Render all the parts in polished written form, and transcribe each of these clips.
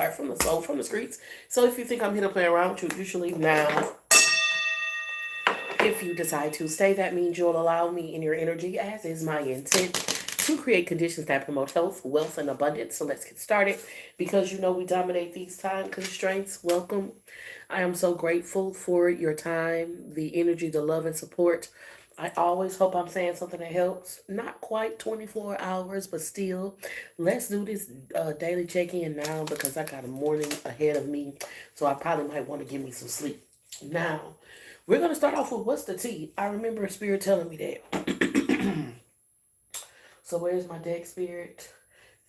heart, from the soul, from the streets. So if you think I'm here to play around with you, you should leave now. If you decide to stay, that means you'll allow me in your energy, as is my intent, to create conditions that promote health, wealth, and abundance. So let's get started. Because you know we dominate these time constraints. Welcome. I am so grateful for your time, the energy, the love, and support. I always hope I'm saying something that helps. Not quite 24 hours, but still. Let's do this daily check-in now because I got a morning ahead of me. So I probably might want to give me some sleep. Now, we're going to start off with what's the tea? I remember Spirit telling me that. So where's my deck, Spirit?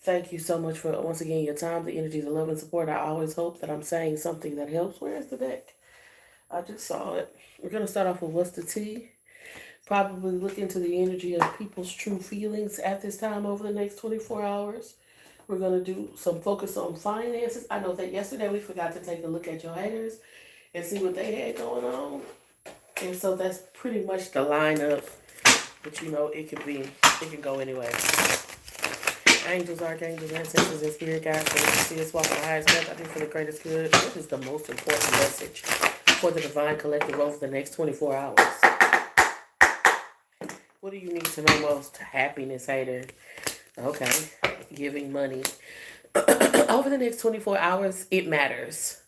Thank you so much for, once again, your time, the energy, the love, and support. I always hope that I'm saying something that helps. Where's the deck? I just saw it. We're going to start off with what's the tea? Probably look into the energy of people's true feelings at this time over the next 24 hours. We're going to do some focus on finances. I know that yesterday we forgot to take a look at your haters and see what they had going on. And so that's pretty much the lineup. But you know, it can go anyway. Angels, archangels, ancestors, and spirit guides, so we can see us walk the highest path, I think, for the greatest good. What is the most important message for the divine collective over the next 24 hours? What do you need to know most? Happiness, hater. Okay. Giving money. Over the next 24 hours, it matters.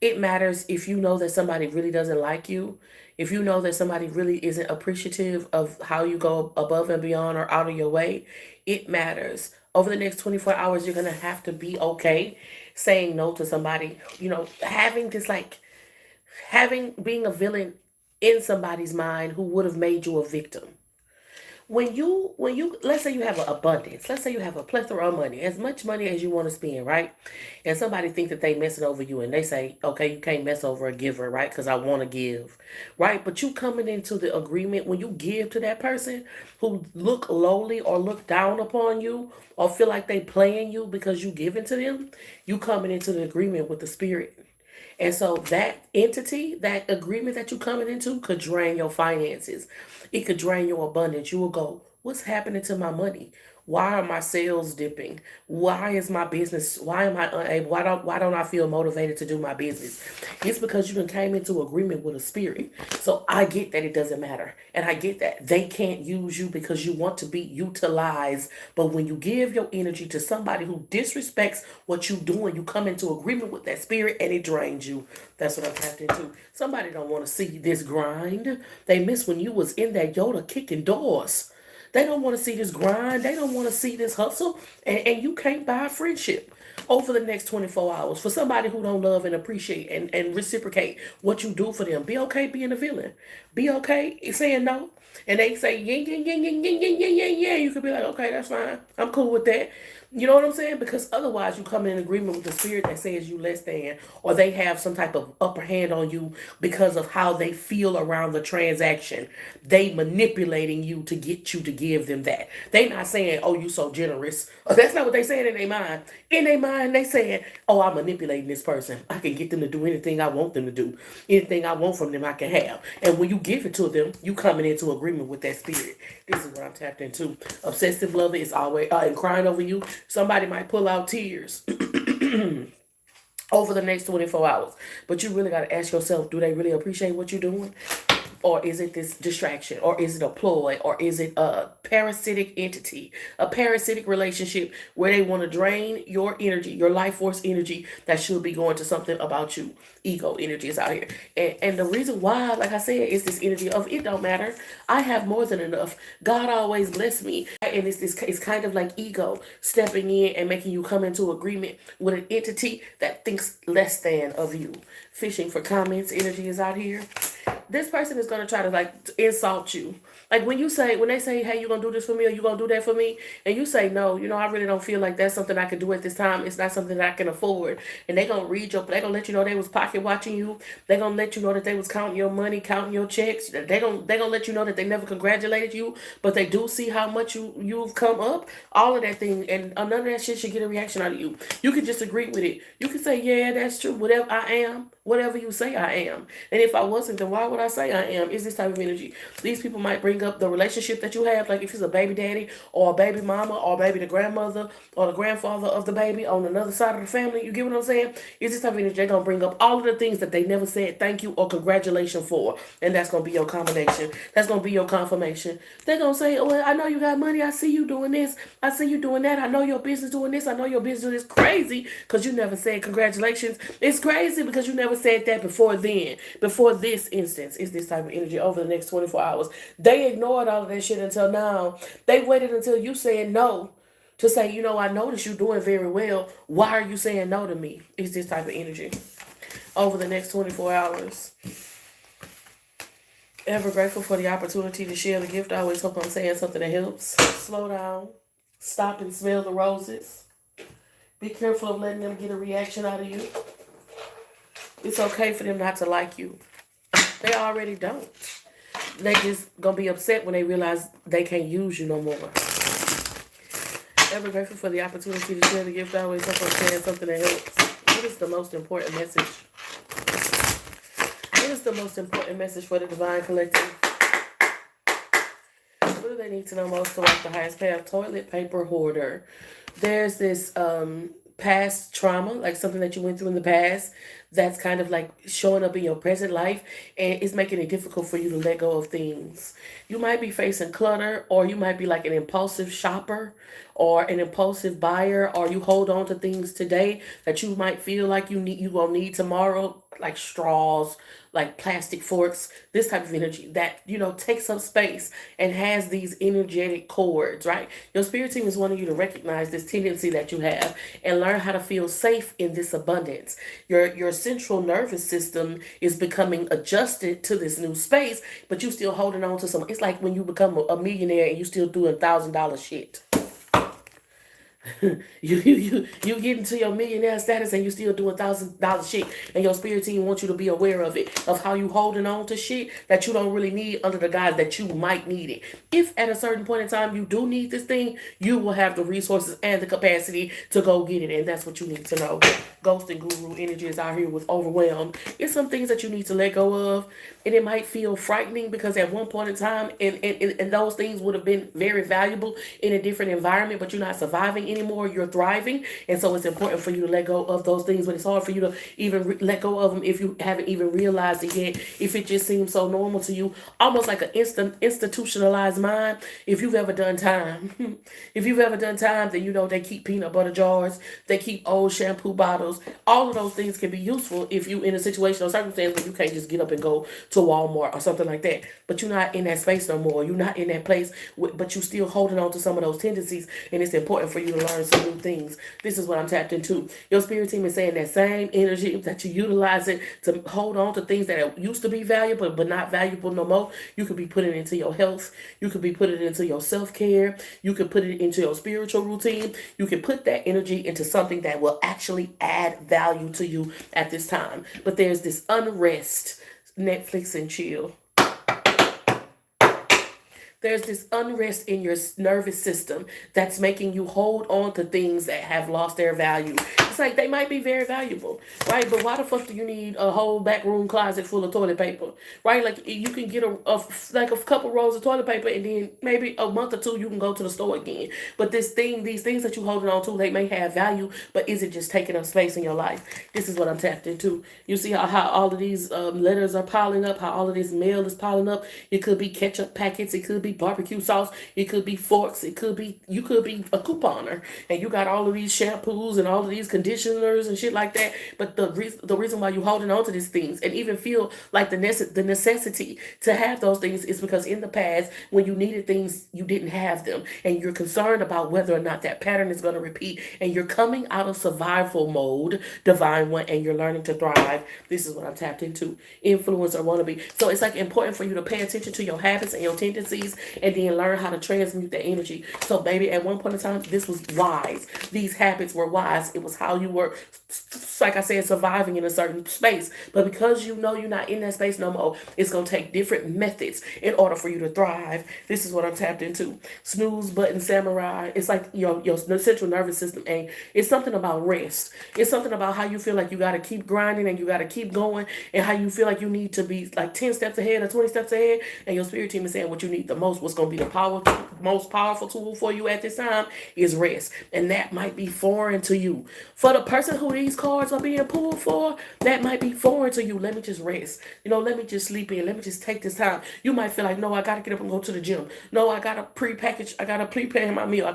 It matters if you know that somebody really doesn't like you, if you know that somebody really isn't appreciative of how you go above and beyond or out of your way. It matters. Over the next 24 hours, you're going to have to be okay saying no to somebody. You know, having this like, being a villain in somebody's mind who would have made you a victim. When you let's say you have an abundance, let's say you have a plethora of money, as much money as you want to spend, right? And somebody think that they messing over you, and they say, okay, you can't mess over a giver, right? Because I want to give, right? But you coming into the agreement when you give to that person who look lowly or look down upon you or feel like they playing you because you giving to them, you coming into the agreement with the spirit. And so that entity, that agreement that you're coming into could drain your finances. It could drain your abundance. You will go, what's happening to my money? Why are my sales dipping? Why is my business, why am I unable? Why don't I feel motivated to do my business? It's because you done came into agreement with a spirit. So I get that it doesn't matter. And I get that they can't use you because you want to be utilized. But when you give your energy to somebody who disrespects what you're doing, you come into agreement with that spirit and it drains you. That's what I'm tapped into. Somebody don't want to see this grind. They miss when you was in that Yoda kicking doors. They don't want to see this grind. They don't want to see this hustle. And you can't buy friendship over the next 24 hours for somebody who don't love and appreciate and reciprocate what you do for them. Be okay being a villain. Be okay saying no. And they say, yeah, yeah, yeah, yeah, yeah, yeah, yeah, yeah, yeah. You could be like, okay, that's fine. I'm cool with that. You know what I'm saying? Because otherwise you come in agreement with the spirit that says you less than, or they have some type of upper hand on you because of how they feel around the transaction. They manipulating you to get you to give them that. They not saying, oh, you so generous. That's not what they saying in their mind. In their mind, they saying, oh, I'm manipulating this person. I can get them to do anything I want them to do. Anything I want from them, I can have. And when you give it to them, you coming into agreement with that spirit. This is what I'm tapped into. Obsessive lover is always and crying over you. Somebody might pull out tears over the next 24 hours. But you really got to ask yourself, do they really appreciate what you're doing? Or is it this distraction? Or is it a ploy? Or is it a parasitic entity? A parasitic relationship where they want to drain your energy, your life force energy that should be going to something about you. Ego energy is out here. And the reason why, like I said, is this energy of it don't matter. I have more than enough. God always bless me. And it's kind of like ego stepping in and making you come into agreement with an entity that thinks less than of you. Fishing for comments energy is out here. This person is going to try to like insult you. Like when they say, hey, you going to do this for me or you going to do that for me? And you say, no, I really don't feel like that's something I can do at this time. It's not something that I can afford. And they're going to they're going to let you know they was pocket watching you. They're going to let you know that they was counting your money, counting your checks. They're going to let you know that they never congratulated you, but they do see how much you've come up. All of that thing. And none of that shit should get a reaction out of you. You can just agree with it. You can say, yeah, that's true. Whatever I am, whatever you say I am. And if I wasn't, then why Why would I say I am? Is this type of energy. These people might bring up the relationship that you have, like if it's a baby daddy or a baby mama or maybe the grandmother or the grandfather of the baby on another side of the family. You get what I'm saying? Is this type of energy. They're going to bring up all of the things that they never said thank you or congratulations for. And that's going to be your combination. That's going to be your confirmation. They're going to say, well, I know you got money. I see you doing this. I see you doing that. I know your business doing this. I know your business doing this. Crazy because you never said congratulations. It's crazy because you never said that before then. Before this instance is this type of energy over the next 24 hours. They ignored all of that shit until now. They waited until you said no to say, you know, I noticed you doing very well. Why are you saying no to me? Is this type of energy over the next 24 hours. Ever grateful for the opportunity to share the gift. I always hope I'm saying something that helps. Slow down. Stop and smell the roses. Be careful of letting them get a reaction out of you. It's okay for them not to like you. They already don't. They just gonna be upset when they realize they can't use you no more. Ever grateful for the opportunity to share the gift. I always hope I'm saying something that helps. What is the most important message? What is the most important message for the Divine Collective? What do they need to know most to walk the highest path? Toilet paper hoarder. There's this past trauma, like something that you went through in the past that's kind of like showing up in your present life, and it's making it difficult for you to let go of things. You might be facing clutter, or you might be like an impulsive shopper or an impulsive buyer, or you hold on to things today that you might feel like you gonna need tomorrow, like straws, like plastic forks, this type of energy that, you know, takes up space and has these energetic cords, right? Your spirit team is wanting you to recognize this tendency that you have and learn how to feel safe in this abundance. Your central nervous system is becoming adjusted to this new space, but you still holding on to some. It's like when you become a millionaire and you still doing $1,000 shit. you get into your millionaire status and you still doing $1,000 shit, and your spirit team wants you to be aware of it, of how you holding on to shit that you don't really need under the guise that you might need it. If at a certain point in time you do need this thing, you will have the resources and the capacity to go get it, and that's what you need to know. Ghost and guru energy is out here with overwhelmed. It's some things that you need to let go of, and it might feel frightening because at one point in time, and those things would have been very valuable in a different environment, but you're not surviving anymore, you're thriving. And so it's important for you to let go of those things, but it's hard for you to even let go of them if you haven't even realized it yet, if it just seems so normal to you, almost like an institutionalized mind. If you've ever done time if you've ever done time, then you know they keep peanut butter jars, they keep old shampoo bottles. All of those things can be useful if you in a situation or circumstance where you can't just get up and go to Walmart or something like that, but you're not in that space no more, you're not in that place, but you're still holding on to some of those tendencies, and it's important for you to learn some new things. This is what I'm tapped into. Your spirit team is saying that same energy that you utilize it to hold on to things that used to be valuable but not valuable no more. You could be putting it into your health. You could be putting it into your self-care. You could put it into your spiritual routine. You can put that energy into something that will actually add value to you at this time. But there's this unrest. Netflix and chill. There's this unrest in your nervous system that's making you hold on to things that have lost their value. It's like they might be very valuable, right? But why the fuck do you need a whole back room closet full of toilet paper, right? Like you can get a couple rolls of toilet paper, and then maybe a month or two you can go to the store again. But these things that you're holding on to, they may have value, but is it just taking up space in your life? This is what I'm tapped into. You see how all of these letters are piling up, how all of this mail is piling up. It could be ketchup packets, it could be barbecue sauce, it could be forks, you could be a couponer, and you got all of these shampoos and all of these conditioners and shit like that. But the reason why you're holding on to these things and even feel like the necessity to have those things is because in the past, when you needed things, you didn't have them, and you're concerned about whether or not that pattern is going to repeat, and you're coming out of survival mode, divine one, and you're learning to thrive. This is what I'm tapped into. Influence or wannabe. So it's like important for you to pay attention to your habits and your tendencies, and then learn how to transmute the energy. So baby, at one point in time, this was wise. These habits were wise. It was how you were, like I said, surviving in a certain space. But because you know you're not in that space no more, it's going to take different methods in order for you to thrive. This is what I'm tapped into. Snooze button samurai. It's like your central nervous system. And it's something about rest. It's something about how you feel like you got to keep grinding and you got to keep going, and how you feel like you need to be like 10 steps ahead or 20 steps ahead. And your spirit team is saying what you need the most, what's going to be the most powerful tool for you at this time is rest. And that might be foreign to you. For the person who these cards are being pulled for, that might be foreign to you. Let me just rest. Let me just sleep in. Let me just take this time. You might feel like, no, I got to get up and go to the gym. No, I got to pre-package. I got to prepare my meal.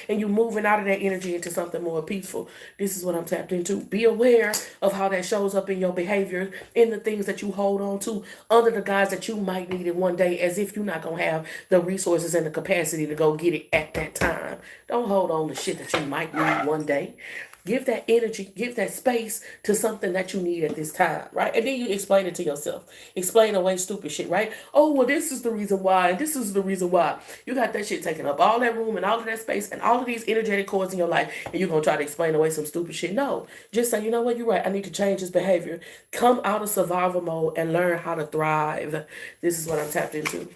And you moving out of that energy into something more peaceful. This is what I'm tapped into. Be aware of how that shows up in your behavior, in the things that you hold on to, under the guise that you might need it one day, as if you're not going to have the resources and the capacity to go get it at that time. Don't hold on to shit that you might need one day. Give that energy, give that space to something that you need at this time, right? And then you explain it to yourself. Explain away stupid shit, right? Oh, well, this is the reason why, and this is the reason why. You got that shit taking up all that room and all of that space and all of these energetic cords in your life, and you're going to try to explain away some stupid shit. No, just say, you know what, you're right. I need to change this behavior. Come out of survival mode and learn how to thrive. This is what I'm tapped into.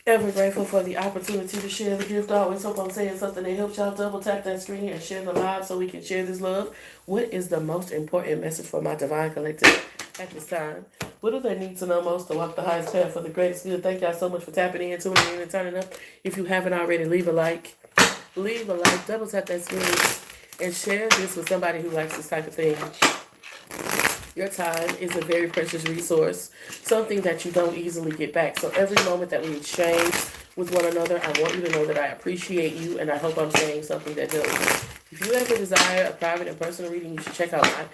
Ever grateful for the opportunity to share the gift. I always hope I'm saying something that helps y'all. Double tap that screen and share the live so we can share this love. What is the most important message for my divine collective at this time? What do they need to know most to walk the highest path for the greatest good? Thank y'all so much for tapping in, tuning in, and turning up. If you haven't already, leave a like. Leave a like. Double tap that screen and share this with somebody who likes this type of thing. Your time is a very precious resource, something that you don't easily get back. So every moment that we exchange with one another, I want you to know that I appreciate you, and I hope I'm saying something that helps you. If you ever desire a private and personal reading, you should check out my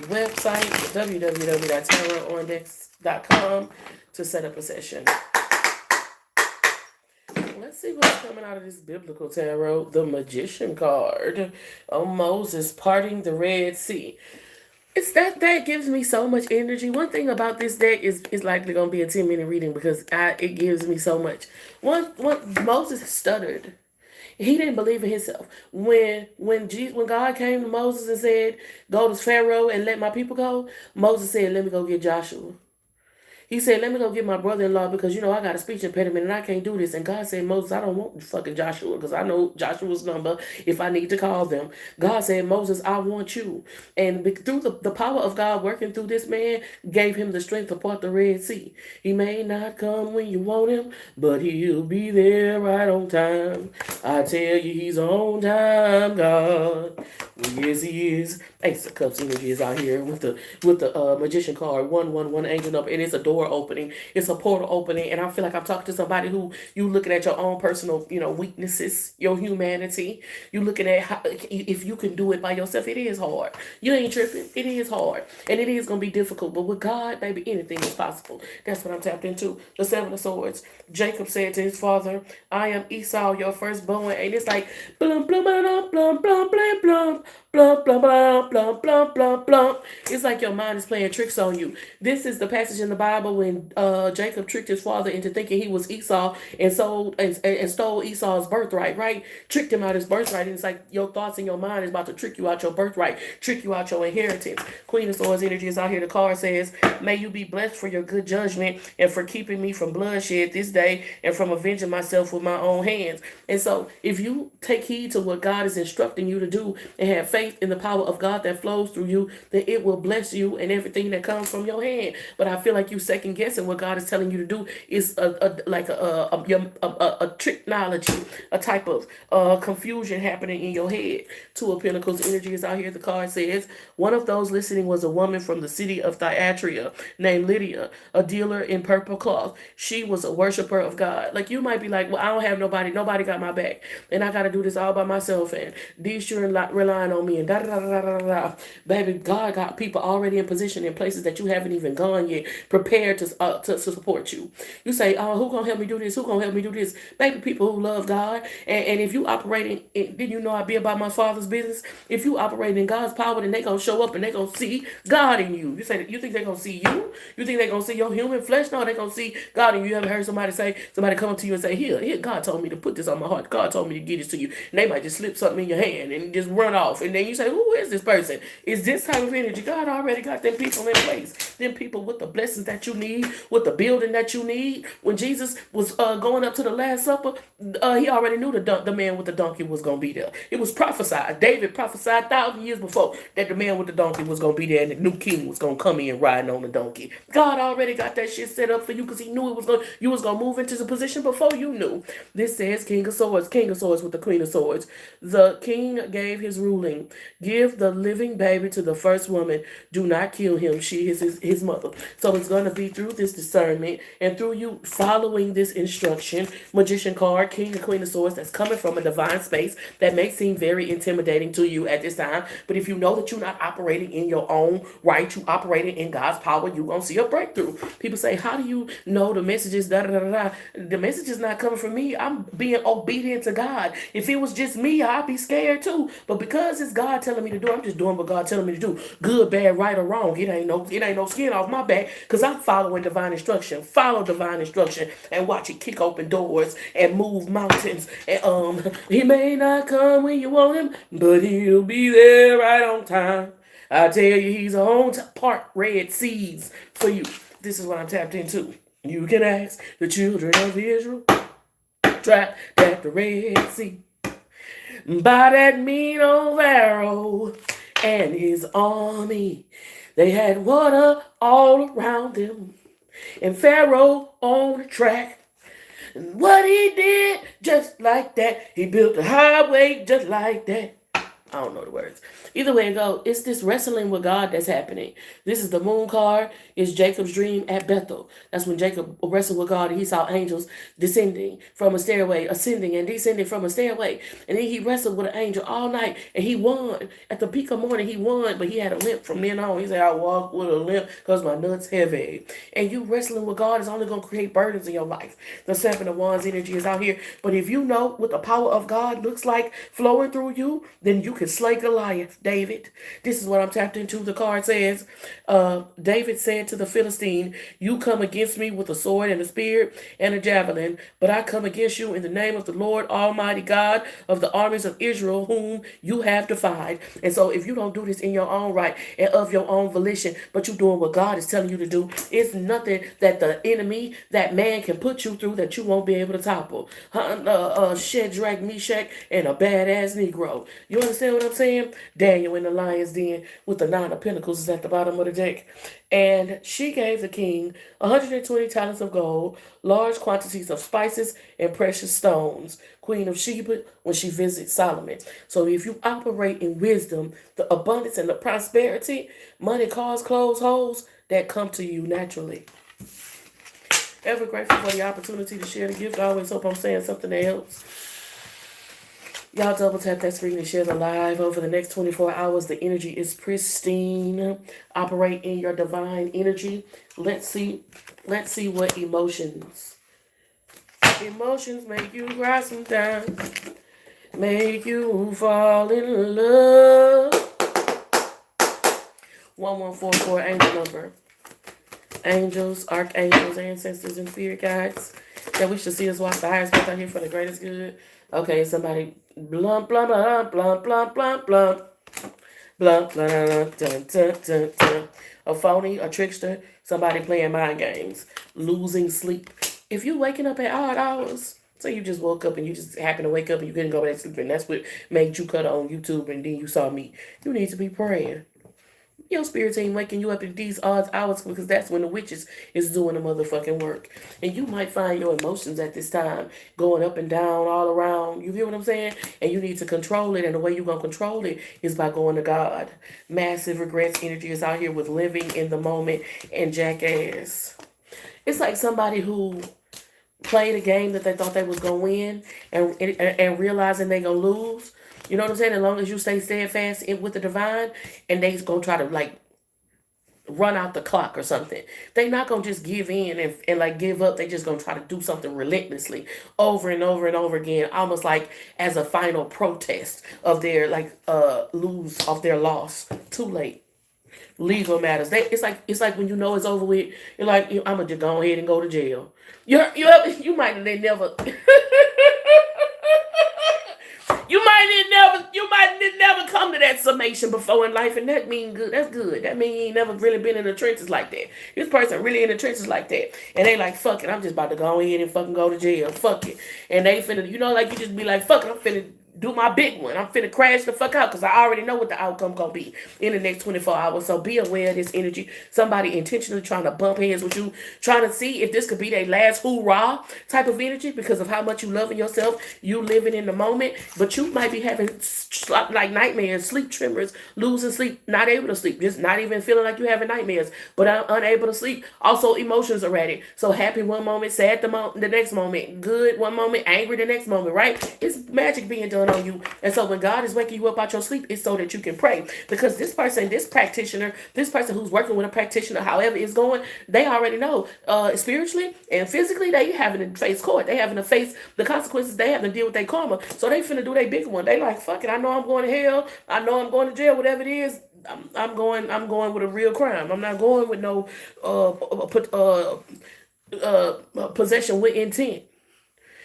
website, www.TarotonDex.com, to set up a session. Let's see what's coming out of this biblical tarot. The Magician card. Oh, Moses parting the Red Sea. It's that gives me so much energy. One thing about this deck is likely going to be a 10-minute reading because it gives me so much. One Moses stuttered. He didn't believe in himself. When God came to Moses and said, go to Pharaoh and let my people go, Moses said, let me go get Joshua. He said, let me go get my brother-in-law because, I got a speech impediment and I can't do this. And God said, Moses, I don't want fucking Joshua because I know Joshua's number if I need to call them. God said, Moses, I want you. And through the power of God working through this man gave him the strength to part the Red Sea. He may not come when you want him, but he'll be there right on time. I tell you, he's on time, God. Yes, he is. Ace of Cups energy is out here with the Magician card. 111 angel number, and it's a door opening. It's a portal opening, and I feel like I'm talking to somebody who you looking at your own personal, weaknesses, your humanity. You looking at how, if you can do it by yourself. It is hard. You ain't tripping. It is hard, and it is gonna be difficult. But with God, baby, anything is possible. That's what I'm tapped into. The Seven of Swords. Jacob said to his father, "I am Esau, your firstborn," and it's like blum blum blum blum blum blum blum. Blum, blum, blum, blum, blum, blum, blum. It's like your mind is playing tricks on you. This is the passage in the Bible when Jacob tricked his father into thinking he was Esau and stole Esau's birthright, right? Tricked him out his birthright. And it's like your thoughts in your mind is about to trick you out your birthright, trick you out your inheritance. Queen of Swords energy is out here. The card says, may you be blessed for your good judgment and for keeping me from bloodshed this day and from avenging myself with my own hands. And so if you take heed to what God is instructing you to do and have faith in the power of God that flows through you, then it will bless you and everything that comes from your hand. But I feel like you second guessing what God is telling you to do is a tricknology, a type of confusion happening in your head. Two of Pentacles energy is out here. The card says, one of those listening was a woman from the city of Thyatira named Lydia, a dealer in purple cloth. She was a worshiper of God. Like you might be like, well, I don't have nobody got my back, and I got to do this all by myself, and these children relying on me. me and da da da da da da. Baby, God got people already in position in places that you haven't even gone yet, prepared to support you. You say, oh, who gonna help me do this? Who gonna help me do this? Baby, people who love God. And if you operating, did you know I be about my Father's business? If you operate in God's power, then they gonna show up and they gonna see God in you. You say, you think they gonna see you? You think they gonna see your human flesh? No, they gonna see God in you. You ever heard somebody come up to you and say, here, God told me to put this on my heart. God told me to give this to you. And they might just slip something in your hand and just run off. And then you say, who is this person? Is this type of energy? God already got them people in place. Them people with the blessings that you need, with the building that you need. When Jesus was going up to the Last Supper, he already knew the man with the donkey was going to be there. It was prophesied. David prophesied 1,000 years before that the man with the donkey was going to be there and the new king was going to come in riding on the donkey. God already got that shit set up for you because he knew you was going to move into the position before you knew. This says King of Swords with the Queen of Swords. The king gave his ruling. Give the living baby to the first woman. Do not kill him. She is his mother. So it's going to be through this discernment and through you following this instruction. Magician card, King and Queen of Swords, that's coming from a divine space that may seem very intimidating to you at this time. But if you know that you're not operating in your own right, you operating in God's power, you're going to see a breakthrough. People say, how do you know the messages? Da, da, da, da. The message is not coming from me. I'm being obedient to God. If it was just me, I'd be scared too. But because it's God telling me to do, I'm just doing what God telling me to do. Good, bad, right, or wrong. It ain't no skin off my back because I'm following divine instruction. Follow divine instruction and watch it kick open doors and move mountains. And he may not come when you want him, but he'll be there right on time. I tell you, he's on part red seas for you. This is what I'm tapped into. You can ask the children of Israel, trapped at the Red Sea, by that mean old Pharaoh and his army. They had water all around them, and Pharaoh on the track. And what he did, just like that, he built a highway just like that. I don't know the words. Either way it go, it's this wrestling with God that's happening. This is the moon card. It's Jacob's dream at Bethel. That's when Jacob wrestled with God and he saw angels descending from a stairway, ascending and descending from a stairway. And then he wrestled with an angel all night and he won. At the peak of morning, he won, but he had a limp from then on. He said, I walk with a limp because my nuts heavy. And you wrestling with God is only going to create burdens in your life. The Seven of Wands energy is out here. But if you know what the power of God looks like flowing through you, then you can slay Goliath, David. This is what I'm tapped into. The card says, David said to the Philistine, you come against me with a sword and a spear and a javelin, but I come against you in the name of the Lord Almighty God of the armies of Israel, whom you have defied. And so if you don't do this in your own right and of your own volition, but you're doing what God is telling you to do, it's nothing that the enemy, that man can put you through that you won't be able to topple. Shadrach, Meshach, and a badass Negro. You understand what I'm saying? Daniel in the lion's den with the 9 of Pentacles is at the bottom of the deck. And she gave the king 120 talents of gold, large quantities of spices, and precious stones. Queen of Sheba, when she visits Solomon. So if you operate in wisdom, the abundance and the prosperity, money, cars, clothes, hoes, that come to you naturally. Ever grateful for the opportunity to share the gift. I always hope I'm saying something that helps. Y'all double tap that screen and share the live. Over the next 24 hours, the energy is pristine. Operate in your divine energy. Let's see what emotions. Emotions make you cry sometimes. Make you fall in love. 1144 angel number. Angels, archangels, ancestors, and spirit guides that we should see us walk the highest path out here for the greatest good. Okay, somebody blump, blump, blump, blump, blump, blump, blump. Blump, blump, dun, dun, dun, dun. A phony, a trickster, somebody playing mind games, losing sleep. If you waking up at odd hours, so you just woke up and you just happen to wake up and you couldn't go back to sleep, and that's what made you cut on YouTube and then you saw me. You need to be praying. Your spirit team waking you up at these odd hours because that's when the witches is doing the motherfucking work. And you might find your emotions at this time going up and down all around. You hear what I'm saying? And you need to control it. And the way you're going to control it is by going to God. Massive regrets energy is out here with living in the moment and jackass. It's like somebody who played a game that they thought they was going to win and realizing they going to lose. You know what I'm saying? As long as you stay steadfast with the divine, and they's gonna try to like run out the clock or something. They not gonna just give in and like give up. They just gonna try to do something relentlessly over and over and over again, almost like as a final protest of their like lose of their loss. Too late. Legal matters. It's like when you know it's over with. You're like, I'm gonna just go ahead and go to jail. You might have never. You might come to that summation before in life, and that mean good. That's good. That mean you ain't never really been in the trenches like that. This person really in the trenches like that, and they like, fuck it, I'm just about to go ahead and fucking go to jail. Fuck it, and they finna, like you just be like, fuck it, I'm finna do my big one. I'm finna crash the fuck out because I already know what the outcome gonna be in the next 24 hours. So be aware of this energy. Somebody intentionally trying to bump heads with you, trying to see if this could be their last hoorah type of energy because of how much you loving yourself, you living in the moment. But you might be having like nightmares, sleep tremors, losing sleep, not able to sleep, just not even feeling like you having nightmares, but unable to sleep. Also, emotions erratic. So happy one moment, sad the next moment, good one moment, angry the next moment, right? It's magic being done on you. And so when God is waking you up out your sleep, it's so that you can pray. Because this person, this practitioner, this person who's working with a practitioner, however it's going, they already know spiritually and physically they having to face court. They having to face the consequences. They having to deal with their karma. So they finna do their big one. They like, fuck it. I know I'm going to hell. I know I'm going to jail, whatever it is. I'm going with a real crime. I'm not going with no possession with intent.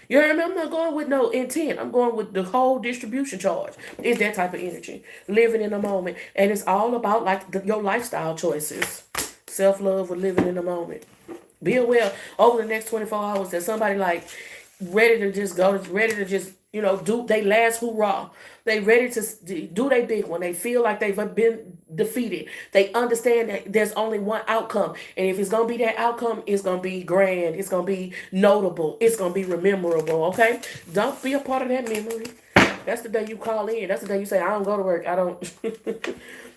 You hear me? I'm not going with no intent. I'm going with the whole distribution charge. It's that type of energy. Living in the moment. And it's all about like your lifestyle choices. Self-love with living in the moment. Be aware over the next 24 hours that somebody like ready to just go, ready to just, do they last hoorah. They ready to do their big one. They feel like they've been defeated. They understand that there's only one outcome. And if it's going to be that outcome, it's going to be grand. It's going to be notable. It's going to be memorable, okay? Don't be a part of that memory. That's the day you call in. That's the day you say, I don't go to work. I don't.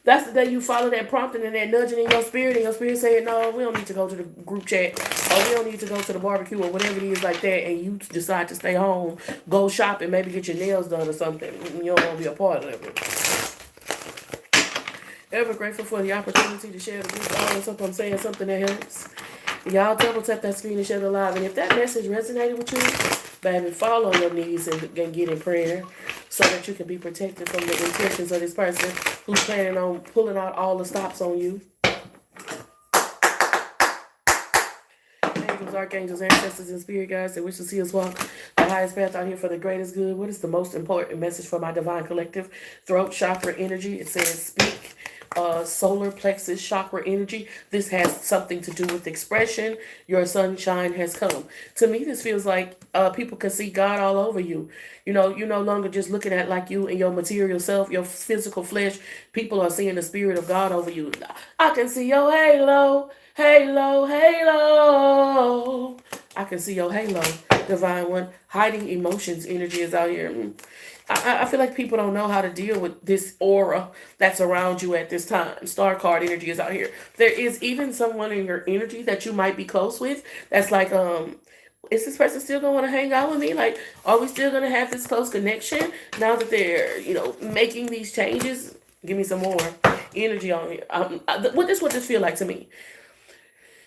That's the day you follow that prompting and that nudging in your spirit. And your spirit saying, no, we don't need to go to the group chat. Or we don't need to go to the barbecue or whatever it is like that. And you decide to stay home, go shopping, maybe get your nails done or something. You don't want to be a part of it. Ever grateful for the opportunity to share the group. Always hope I'm saying something that helps. Y'all double tap that screen and share the live. And if that message resonated with you, baby, fall on your knees and get in prayer so that you can be protected from the intentions of this person who's planning on pulling out all the stops on you. Angels, archangels, ancestors, and spirit guides that wish to see us walk the highest path out here for the greatest good. What is the most important message for my divine collective? Throat chakra energy. It says speak. Solar plexus chakra energy. This has something to do with expression. Your sunshine has come. To me, this feels like people can see God all over you. You're no longer just looking at like you and your material self, your physical flesh. People are seeing the spirit of God over you. I can see your halo, halo, halo. I can see your halo, divine one. Hiding emotions energy is out here. I feel like people don't know how to deal with this aura that's around you at this time. Star card energy is out here. There is even someone in your energy that you might be close with that's like, is this person still going to want to hang out with me? Like, are we still going to have this close connection now that they're, making these changes? Give me some more energy on here. What this feel like to me?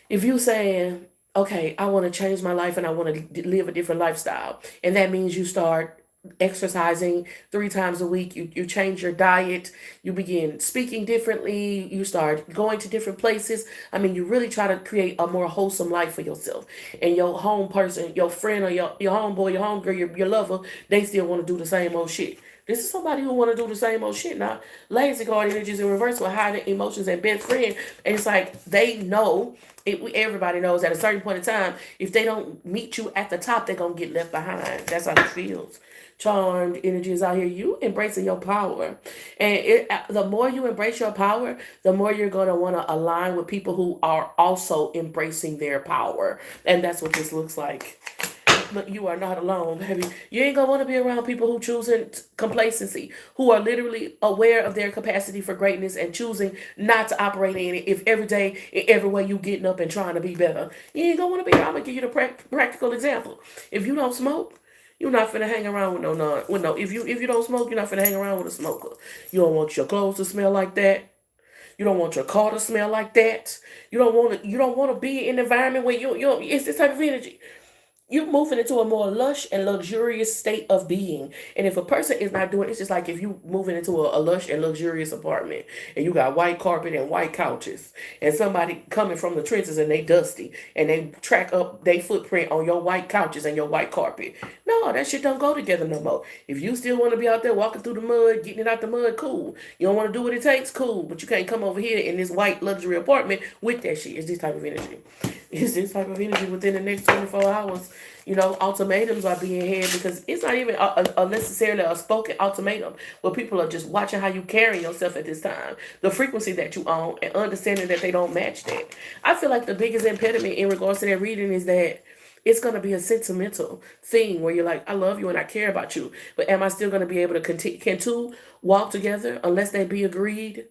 If you saying, okay, I want to change my life and I want to live a different lifestyle, and that means you start exercising 3 times a week, you change your diet, you begin speaking differently, you start going to different places. I mean, you really try to create a more wholesome life for yourself. And your home person, your friend, or your homeboy, your homegirl, your lover, they still want to do the same old shit. This is somebody who want to do the same old shit now. Lazy card energies in reverse with hiding emotions and best friend. And it's like they know, everybody knows at a certain point in time, if they don't meet you at the top, they're going to get left behind. That's how it feels. Charmed energy is out here. You embracing your power. And the more you embrace your power, the more you're going to want to align with people who are also embracing their power. And that's what this looks like. But you are not alone, baby. You ain't gonna want to be around people who choosing complacency, who are literally aware of their capacity for greatness and choosing not to operate in it. If every day, in every way, you getting up and trying to be better, you ain't gonna want to be. I'm gonna give you the practical example. If you don't smoke, You're not finna hang around with no. If you don't smoke, you're not finna hang around with a smoker. You don't want your clothes to smell like that. You don't want your car to smell like that. You don't want to be in an environment where you it's this type of energy. You're moving into a more lush and luxurious state of being. And if a person is not doing, it's just like if you moving into a lush and luxurious apartment and you got white carpet and white couches and somebody coming from the trenches and they dusty and they track up their footprint on your white couches and your white carpet. No, that shit don't go together no more. If you still want to be out there walking through the mud, getting it out the mud, cool. You don't want to do what it takes, cool. But you can't come over here in this white luxury apartment with that shit. It's this type of energy. It's this type of energy within the next 24 hours. Ultimatums are being had because it's not even a necessarily a spoken ultimatum, but people are just watching how you carry yourself at this time, the frequency that you own, and understanding that they don't match that. I feel like the biggest impediment in regards to that reading is that it's going to be a sentimental thing where you're like, I love you and I care about you, but am I still going to be able to continue? Can two walk together unless they be agreed?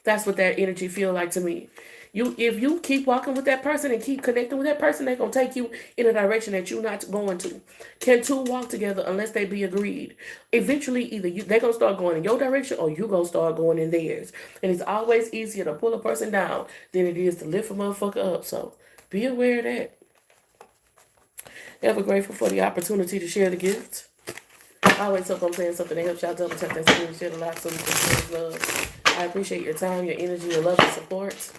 That's what that energy feel like to me. If you keep walking with that person and keep connecting with that person, they're gonna take you in a direction that you're not going to. Can two walk together unless they be agreed? Eventually, either they're gonna start going in your direction or you gonna start going in theirs. And it's always easier to pull a person down than it is to lift a motherfucker up. So be aware of that. Ever grateful for the opportunity to share the gift. I always hope I'm saying something that helps y'all double tap that screen and share the lot so we can share love. I appreciate your time, your energy, your love, and support.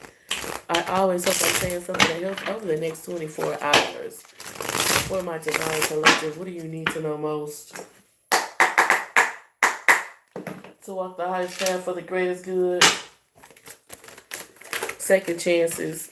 I always hope I'm saying something that helps over the next 24 hours. For my divine collective, what do you need to know most? To walk the highest path for the greatest good. Second chances.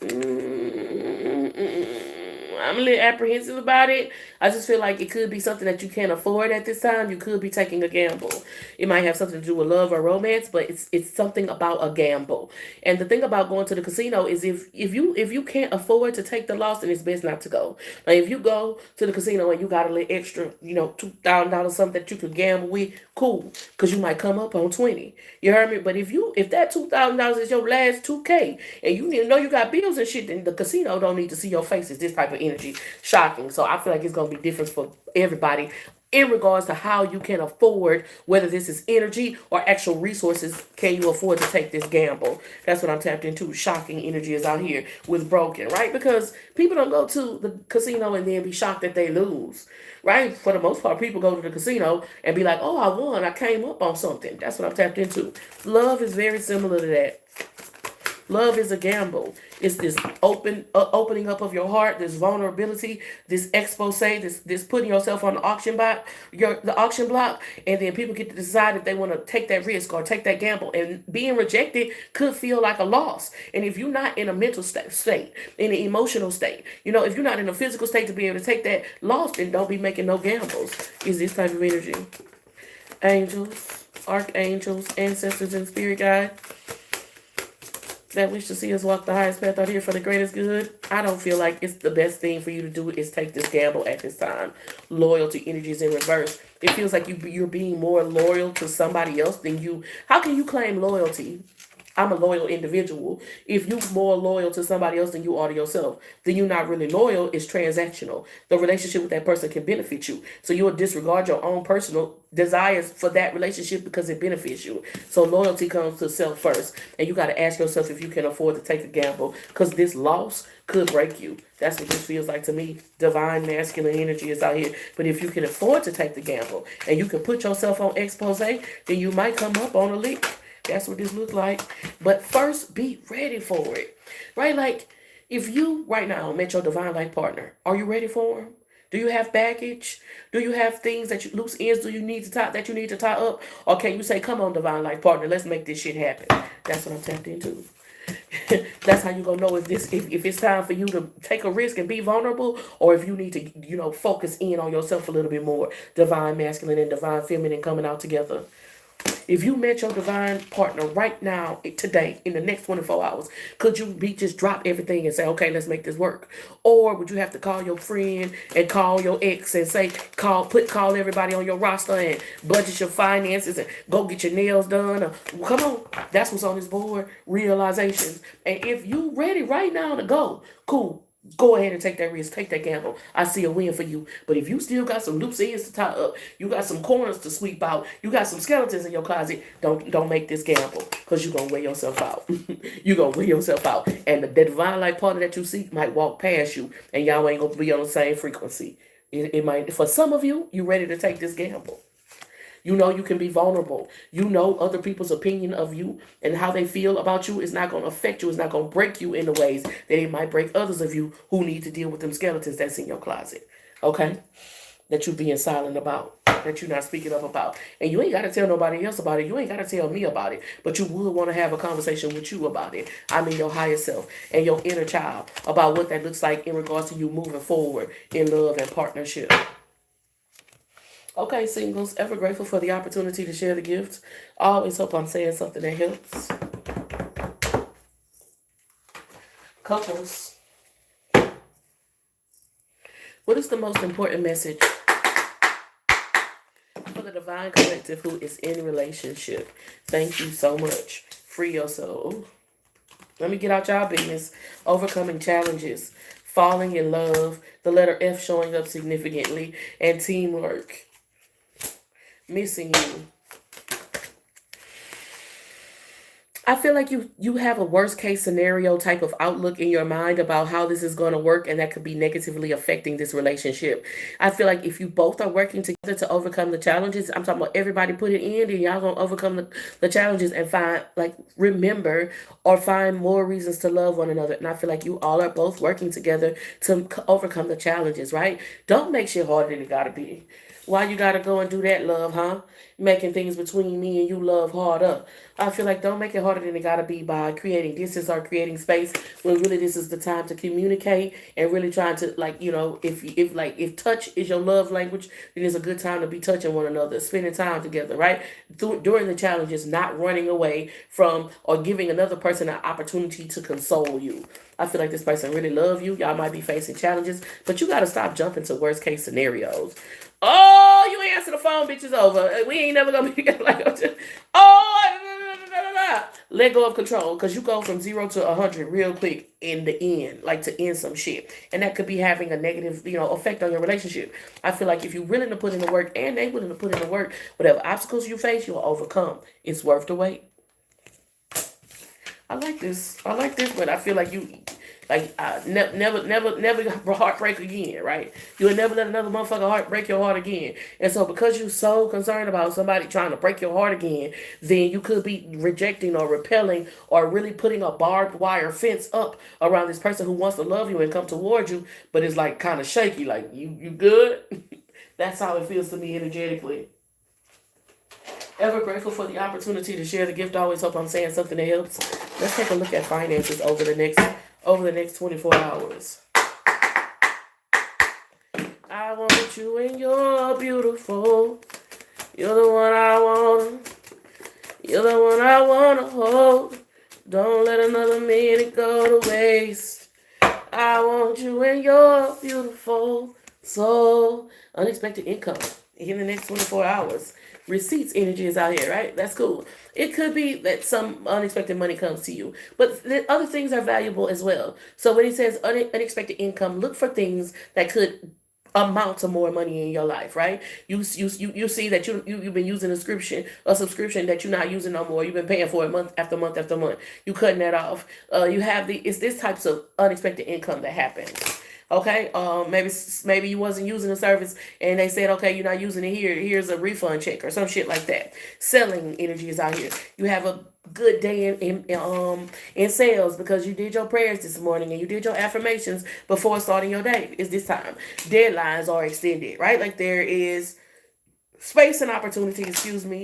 I'm a little apprehensive about it. I just feel like it could be something that you can't afford at this time. You could be taking a gamble. It might have something to do with love or romance, but it's something about a gamble. And the thing about going to the casino is if you can't afford to take the loss, then it's best not to go. Now, if you go to the casino and you got a little extra, $2,000 something that you could gamble with, cool, because you might come up on 20. You heard me? But if that $2,000 is your last 2K and you need to know you got bills and shit, then the casino don't need to see your faces. This type of energy, shocking. So I feel like it's gonna be different for everybody in regards to how you can afford, whether this is energy or actual resources, can you afford to take this gamble? That's what I'm tapped into. Shocking energy is out here with broken, right? Because people don't go to the casino and then be shocked that they lose, right? For the most part, people go to the casino and be like, oh, I won. I came up on something. That's what I'm tapped into. Love is very similar to that. Love is a gamble. It's this opening up of your heart, this vulnerability, this expose, this putting yourself on the auction block, and then people get to decide if they want to take that risk or take that gamble. And being rejected could feel like a loss. And if you're not in a mental state, in an emotional state, if you're not in a physical state to be able to take that loss, then don't be making no gambles. Is this type of energy? Angels, archangels, ancestors, and spirit guide that wish to see us walk the highest path out here for the greatest good. I don't feel like it's the best thing for you to do is take this gamble at this time. Loyalty energy is in reverse. It feels like you're being more loyal to somebody else than you. How can you claim loyalty? I'm a loyal individual. If you're more loyal to somebody else than you are to yourself, then you're not really loyal. It's transactional. The relationship with that person can benefit you. So you'll disregard your own personal desires for that relationship because it benefits you. So loyalty comes to self first. And you got to ask yourself if you can afford to take a gamble because this loss could break you. That's what this feels like to me. Divine masculine energy is out here. But if you can afford to take the gamble and you can put yourself on expose, then you might come up on a lick. That's what this looks like. But first, be ready for it. Right? Like, if you right now met your divine life partner, are you ready for him? Do you have baggage? Do you have things loose ends do you need to tie that you need to tie up? Or can you say, come on, divine life partner, let's make this shit happen? That's what I'm tapped into. That's how you gonna know if it's time for you to take a risk and be vulnerable, or if you need to, focus in on yourself a little bit more. Divine masculine and divine feminine coming out together. If you met your divine partner right now, today, in the next 24 hours, could you just drop everything and say, okay, let's make this work? Or would you have to call your friend and call your ex and say, call everybody on your roster and budget your finances and go get your nails done? Come on. That's what's on this board, realizations. And if you ready right now to go, cool. Go ahead and take that risk, take that gamble. I see a win for you. But if you still got some loose ends to tie up, you got some corners to sweep out, you got some skeletons in your closet, don't make this gamble, because you're gonna wear yourself out. You're gonna wear yourself out. And the divine light partner that you seek might walk past you, and y'all ain't gonna be on the same frequency. It might, for some of you, you ready to take this gamble. You know you can be vulnerable. You know other people's opinion of you and how they feel about you is not going to affect you. It's not going to break you in the ways that it might break others of you who need to deal with them skeletons that's in your closet. Okay? That you being silent about. That you're not speaking up about. And you ain't got to tell nobody else about it. You ain't got to tell me about it. But you would want to have a conversation with you about it. I mean your higher self and your inner child about what that looks like in regards to you moving forward in love and partnership. Okay, singles, ever grateful for the opportunity to share the gift. I always hope I'm saying something that helps. Couples, what is the most important message for the divine collective who is in relationship? Thank you so much. Free yourself. Let me get out y'all business. Overcoming challenges, falling in love, the letter F showing up significantly, and teamwork. Missing you. I feel like you have a worst case scenario type of outlook in your mind about how this is going to work, and that could be negatively affecting this relationship. I feel like if you both are working together to overcome the challenges, I'm talking about everybody put it in, and y'all gonna overcome the challenges and find, like, remember or find more reasons to love one another. And I feel like you all are both working together to overcome the challenges, right? Don't make shit harder than it gotta be. Why you gotta go and do that, love, huh? Making things between me and you love harder. I feel like don't make it harder than it gotta be by creating distance or creating space, when really this is the time to communicate and really trying to, like, if touch is your love language, then it's a good time to be touching one another, spending time together, right? During the challenges, not running away from or giving another person an opportunity to console you. I feel like this person really love you. Y'all might be facing challenges, but you gotta stop jumping to worst case scenarios. Oh, you ain't answer the phone, bitch, is over. We ain't never gonna be together like let go of control, because you go from 0 to 100 real quick in the end, like to end some shit, and that could be having a negative, effect on your relationship. I feel like if you're willing to put in the work and they willing to put in the work, whatever obstacles you face, you'll overcome. It's worth the wait. I like this, but I feel like never heartbreak again, right? You'll never let another motherfucker break your heart again. And so because you're so concerned about somebody trying to break your heart again, then you could be rejecting or repelling or really putting a barbed wire fence up around this person who wants to love you and come towards you, but it's like kind of shaky, like you good? That's how it feels to me energetically. Ever grateful for the opportunity to share the gift. I always hope I'm saying something that helps. Let's take a look at finances over the next 24 hours. I want you and you're beautiful. You're the one I want. You're the one I want to hold. Don't let another minute go to waste. I want you and you're beautiful. So, unexpected income in the next 24 hours. Receipts energy is out here, right? That's cool. It could be that some unexpected money comes to you, but the other things are valuable as well. So when he says unexpected income, look for things that could amount to more money in your life, right? You see that you've been using a subscription that you're not using no more. You've been paying for it month after month after month. You cutting that off. It's this types of unexpected income that happens. Okay, maybe you wasn't using the service and they said, okay, you're not using it here. Here's a refund check or some shit like that. Selling energy is out here. You have a good day in sales because you did your prayers this morning and you did your affirmations before starting your day. It's this time. Deadlines are extended, right? Like there is space and opportunity,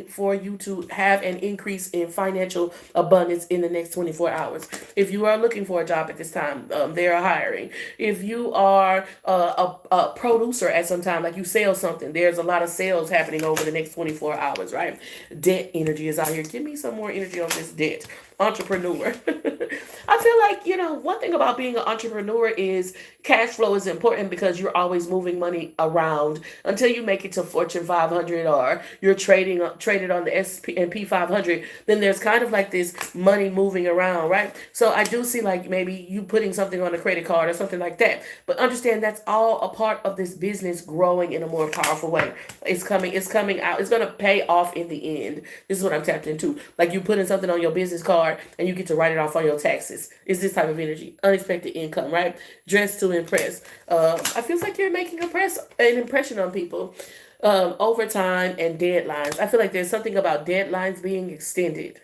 for you to have an increase in financial abundance in the next 24 hours. If you are looking for a job at this time, they are hiring. If you are a producer at some time, like you sell something, there's a lot of sales happening over the next 24 hours, right? Debt energy is out here. Give me some more energy on this debt. Entrepreneur. I feel like, one thing about being an entrepreneur is cash flow is important because you're always moving money around until you make it to Fortune 500 500 or you're traded on the S&P 500, then there's kind of like this money moving around, right? So I do see like maybe you putting something on a credit card or something like that. But understand that's all a part of this business growing in a more powerful way. It's coming out. It's going to pay off in the end. This is what I'm tapped into. Like you putting something on your business card and you get to write it off on your taxes. It's this type of energy. Unexpected income, right? Dressed to impress. I feel like you're making an impression on people. Overtime and deadlines. I feel like there's something about deadlines being extended.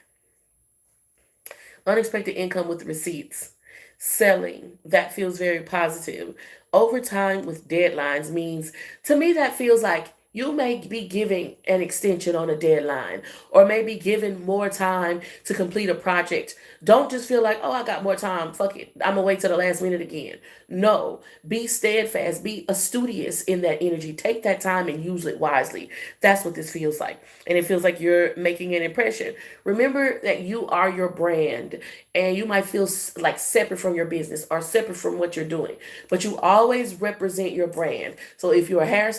Unexpected income with receipts. Selling. That feels very positive. Overtime with deadlines means, to me, that feels like you may be giving an extension on a deadline or maybe given more time to complete a project. Don't just feel like, oh, I got more time. Fuck it. I'm going to wait till the last minute again. No, be steadfast. Be studious in that energy. Take that time and use it wisely. That's what this feels like. And it feels like you're making an impression. Remember that you are your brand and you might feel like separate from your business or separate from what you're doing, but you always represent your brand. So if you're a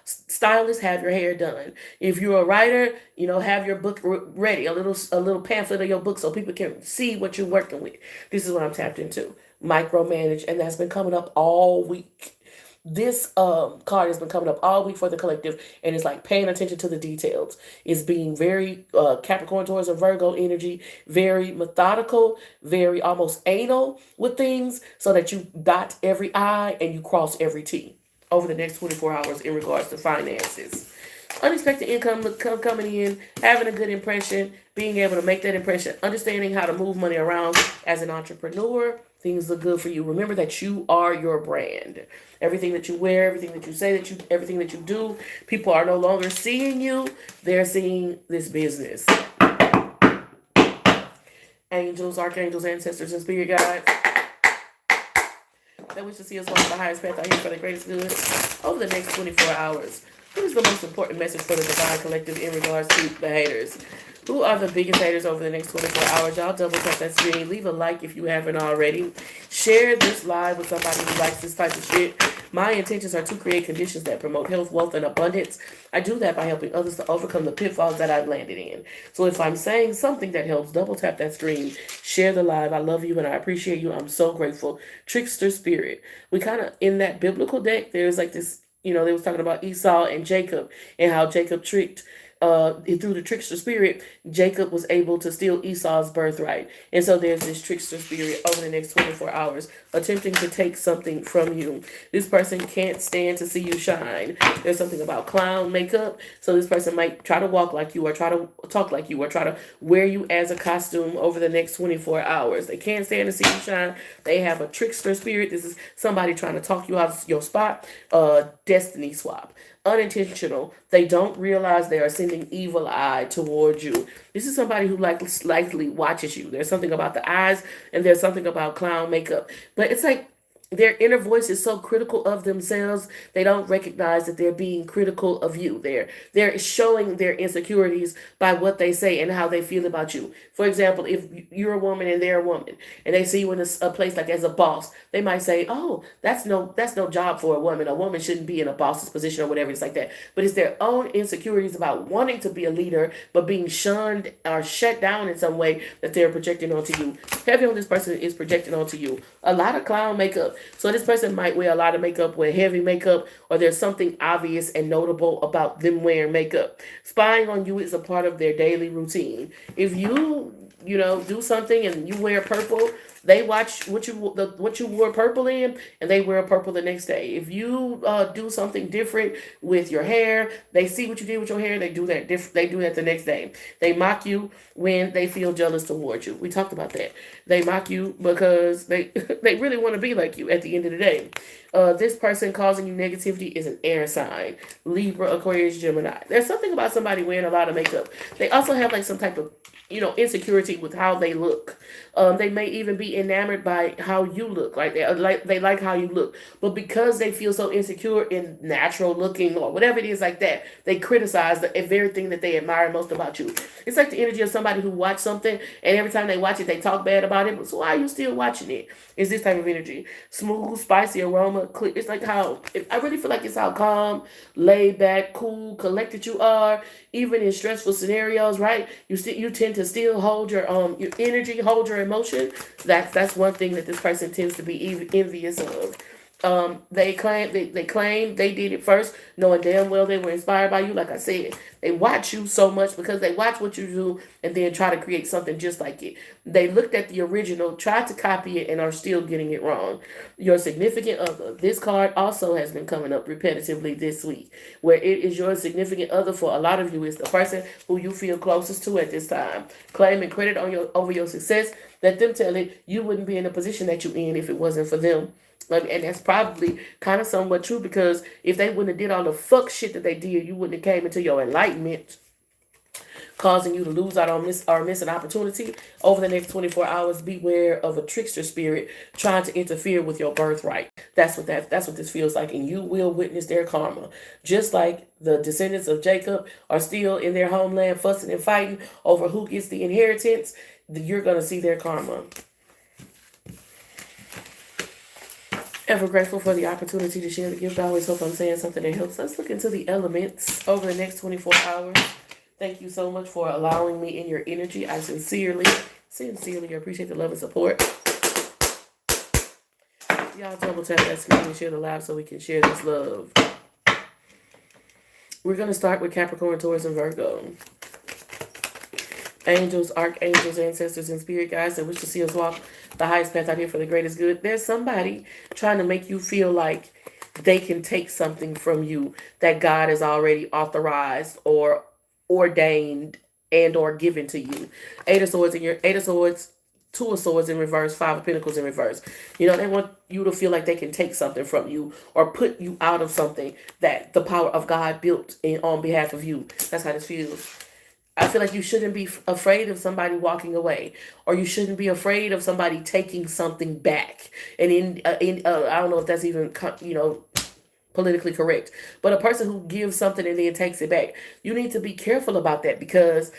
stylist, have your hair done. If you're a writer, have your book ready, a little pamphlet of your book so people can see what you're working with. This is what I'm tapped into. Micromanage, and that's been coming up all week. This card has been coming up all week for the collective, and it's like paying attention to the details. It's being very Capricorn, Taurus, or Virgo energy, very methodical, very almost anal with things, so that you dot every I and you cross every T over the next 24 hours in regards to finances. Unexpected income coming in, having a good impression, being able to make that impression, understanding how to move money around as an entrepreneur. Things look good for you. Remember that you are your brand. Everything that you wear, everything that you say, everything that you do, people are no longer seeing you. They're seeing this business. Angels, archangels, ancestors, and spirit guides that wish to see us walk the highest path out here for the greatest good over the next 24 hours. What is the most important message for the Divine Collective in regards to the haters? Who are the biggest haters over the next 24 hours? Y'all double tap that screen. Leave a like if you haven't already. Share this live with somebody who likes this type of shit. My intentions are to create conditions that promote health, wealth, and abundance. I do that by helping others to overcome the pitfalls that I've landed in. So if I'm saying something that helps, double tap that screen. Share the live. I love you and I appreciate you. I'm so grateful. Trickster spirit. We kind of, in that biblical deck, there's like this, they was talking about Esau and Jacob and how Jacob tricked through the trickster spirit, Jacob was able to steal Esau's birthright. And so there's this trickster spirit over the next 24 hours attempting to take something from you. This person can't stand to see you shine. There's something about clown makeup. So this person might try to walk like you or try to talk like you or try to wear you as a costume over the next 24 hours. They can't stand to see you shine. They have a trickster spirit. This is somebody trying to talk you out of your spot. Destiny swap. Unintentional. They don't realize they are sending evil eye towards you. This is somebody who likely watches you. There's something about the eyes and there's something about clown makeup. But it's like their inner voice is so critical of themselves, they don't recognize that they're being critical of you. They're showing their insecurities by what they say and how they feel about you. For example, if you're a woman and they're a woman, and they see you in a place like as a boss, they might say, "Oh, that's no job for a woman. A woman shouldn't be in a boss's position," or whatever. It's like that. But it's their own insecurities about wanting to be a leader, but being shunned or shut down in some way that they're projecting onto you. Heavy on this person is projecting onto you. A lot of clown makeup. So this person might wear a lot of makeup, wear heavy makeup, or there's something obvious and notable about them wearing makeup. Spying on you is a part of their daily routine. If you do something and you wear purple, they watch what you wore purple in, and they wear purple the next day. If you do something different with your hair, they see what you did with your hair. They do that. They do that the next day. They mock you when they feel jealous towards you. We talked about that. They mock you because they they really want to be like you. At the end of the day, this person causing you negativity is an air sign: Libra, Aquarius, Gemini. There's something about somebody wearing a lot of makeup. They also have like some type of insecurity with how they look. They may even be be enamored by how you look. Like they like how you look. But because they feel so insecure in natural looking or whatever it is like that, they criticize the very thing that they admire most about you. It's like the energy of somebody who watched something and every time they watch it, they talk bad about it. But so why are you still watching it? It's this type of energy. Smooth, spicy aroma. It's like how, I really feel like it's how calm, laid back, cool, collected you are, even in stressful scenarios, right? You tend to still hold your energy, hold your emotion. That's one thing that this person tends to be envious of. They claim they did it first, knowing damn well they were inspired by you. Like I said, they watch you so much because they watch what you do and then try to create something just like it. They looked at the original, tried to copy it, and are still getting it wrong. Your significant other. This card also has been coming up repetitively this week, where it is your significant other. For a lot of you, is the person who you feel closest to at this time. Claiming credit on over your success. Let them tell it. You wouldn't be in the position that you're in if it wasn't for them. And that's probably kind of somewhat true, because if they wouldn't have did all the fuck shit that they did, you wouldn't have came into your enlightenment, causing you to lose out on miss an opportunity. Over the next 24 hours, beware of a trickster spirit trying to interfere with your birthright. That's what this feels like, and you will witness their karma. Just like the descendants of Jacob are still in their homeland fussing and fighting over who gets the inheritance, you're going to see their karma. Ever grateful for the opportunity to share the gift. I always hope I'm saying something that helps. Let's look into the elements over the next 24 hours. Thank you so much for allowing me in your energy. I sincerely appreciate the love and support. Y'all double tap that screen and share the live so we can share this love. We're going to start with Capricorn, Taurus, and Virgo. Angels, archangels, ancestors, and spirit guides that wish to see us walk the highest path out here for the greatest good. There's somebody trying to make you feel like they can take something from you that God has already authorized or ordained and or given to you. Eight of Swords, Two of Swords in reverse, Five of Pentacles in reverse. They want you to feel like they can take something from you or put you out of something that the power of God built on behalf of you. That's how this feels. I feel like you shouldn't be afraid of somebody walking away, or you shouldn't be afraid of somebody taking something back. And I don't know if that's even, politically correct, but a person who gives something and then takes it back, you need to be careful about that, because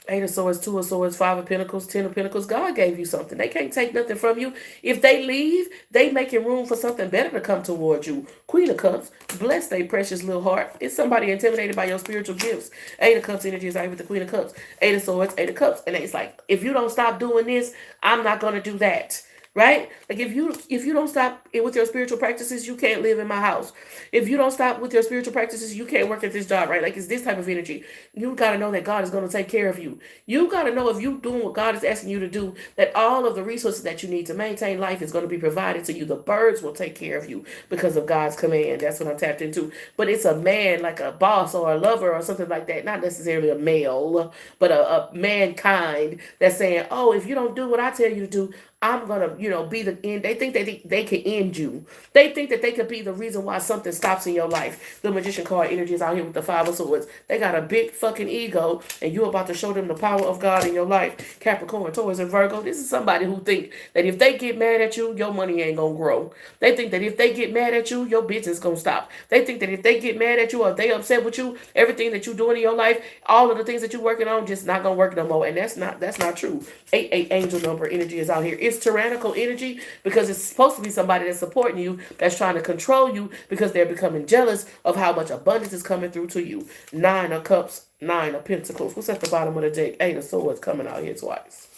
Eight of Swords, Two of Swords, Five of Pentacles, Ten of Pentacles. God gave you something. They can't take nothing from you. If they leave, they making room for something better to come towards you. Queen of Cups, bless their precious little heart. It's somebody intimidated by your spiritual gifts. Eight of Cups energy is out with the Queen of Cups. Eight of Swords, Eight of Cups. And it's like, if you don't stop doing this, I'm not going to do that. Right? Like if you don't stop with your spiritual practices, you can't live in my house. If you don't stop with your spiritual practices, you can't work at this job, right? Like it's this type of energy. You got to know that God is going to take care of you. You got to know, if you're doing what God is asking you to do, that all of the resources that you need to maintain life is going to be provided to you. The birds will take care of you because of God's command. That's what I'm tapped into. But it's a man, like a boss or a lover or something like that. Not necessarily a male, but a mankind that's saying, oh, if you don't do what I tell you to do, I'm going to, be the end. They think that they can end you. They think that they could be the reason why something stops in your life. The Magician card energy is out here with the Five of Swords. They got a big fucking ego, and you're about to show them the power of God in your life. Capricorn, Taurus, and Virgo. This is somebody who think that if they get mad at you, your money ain't going to grow. They think that if they get mad at you, your business going to stop. They think that if they get mad at you or if they upset with you, everything that you're doing in your life, all of the things that you're working on, just not going to work no more. And that's not true. 88 angel number energy is out here. It's tyrannical energy, because it's supposed to be somebody that's supporting you, that's trying to control you, because they're becoming jealous of how much abundance is coming through to you. Nine of Cups, Nine of Pentacles. What's at the bottom of the deck? Eight of Swords coming out here twice.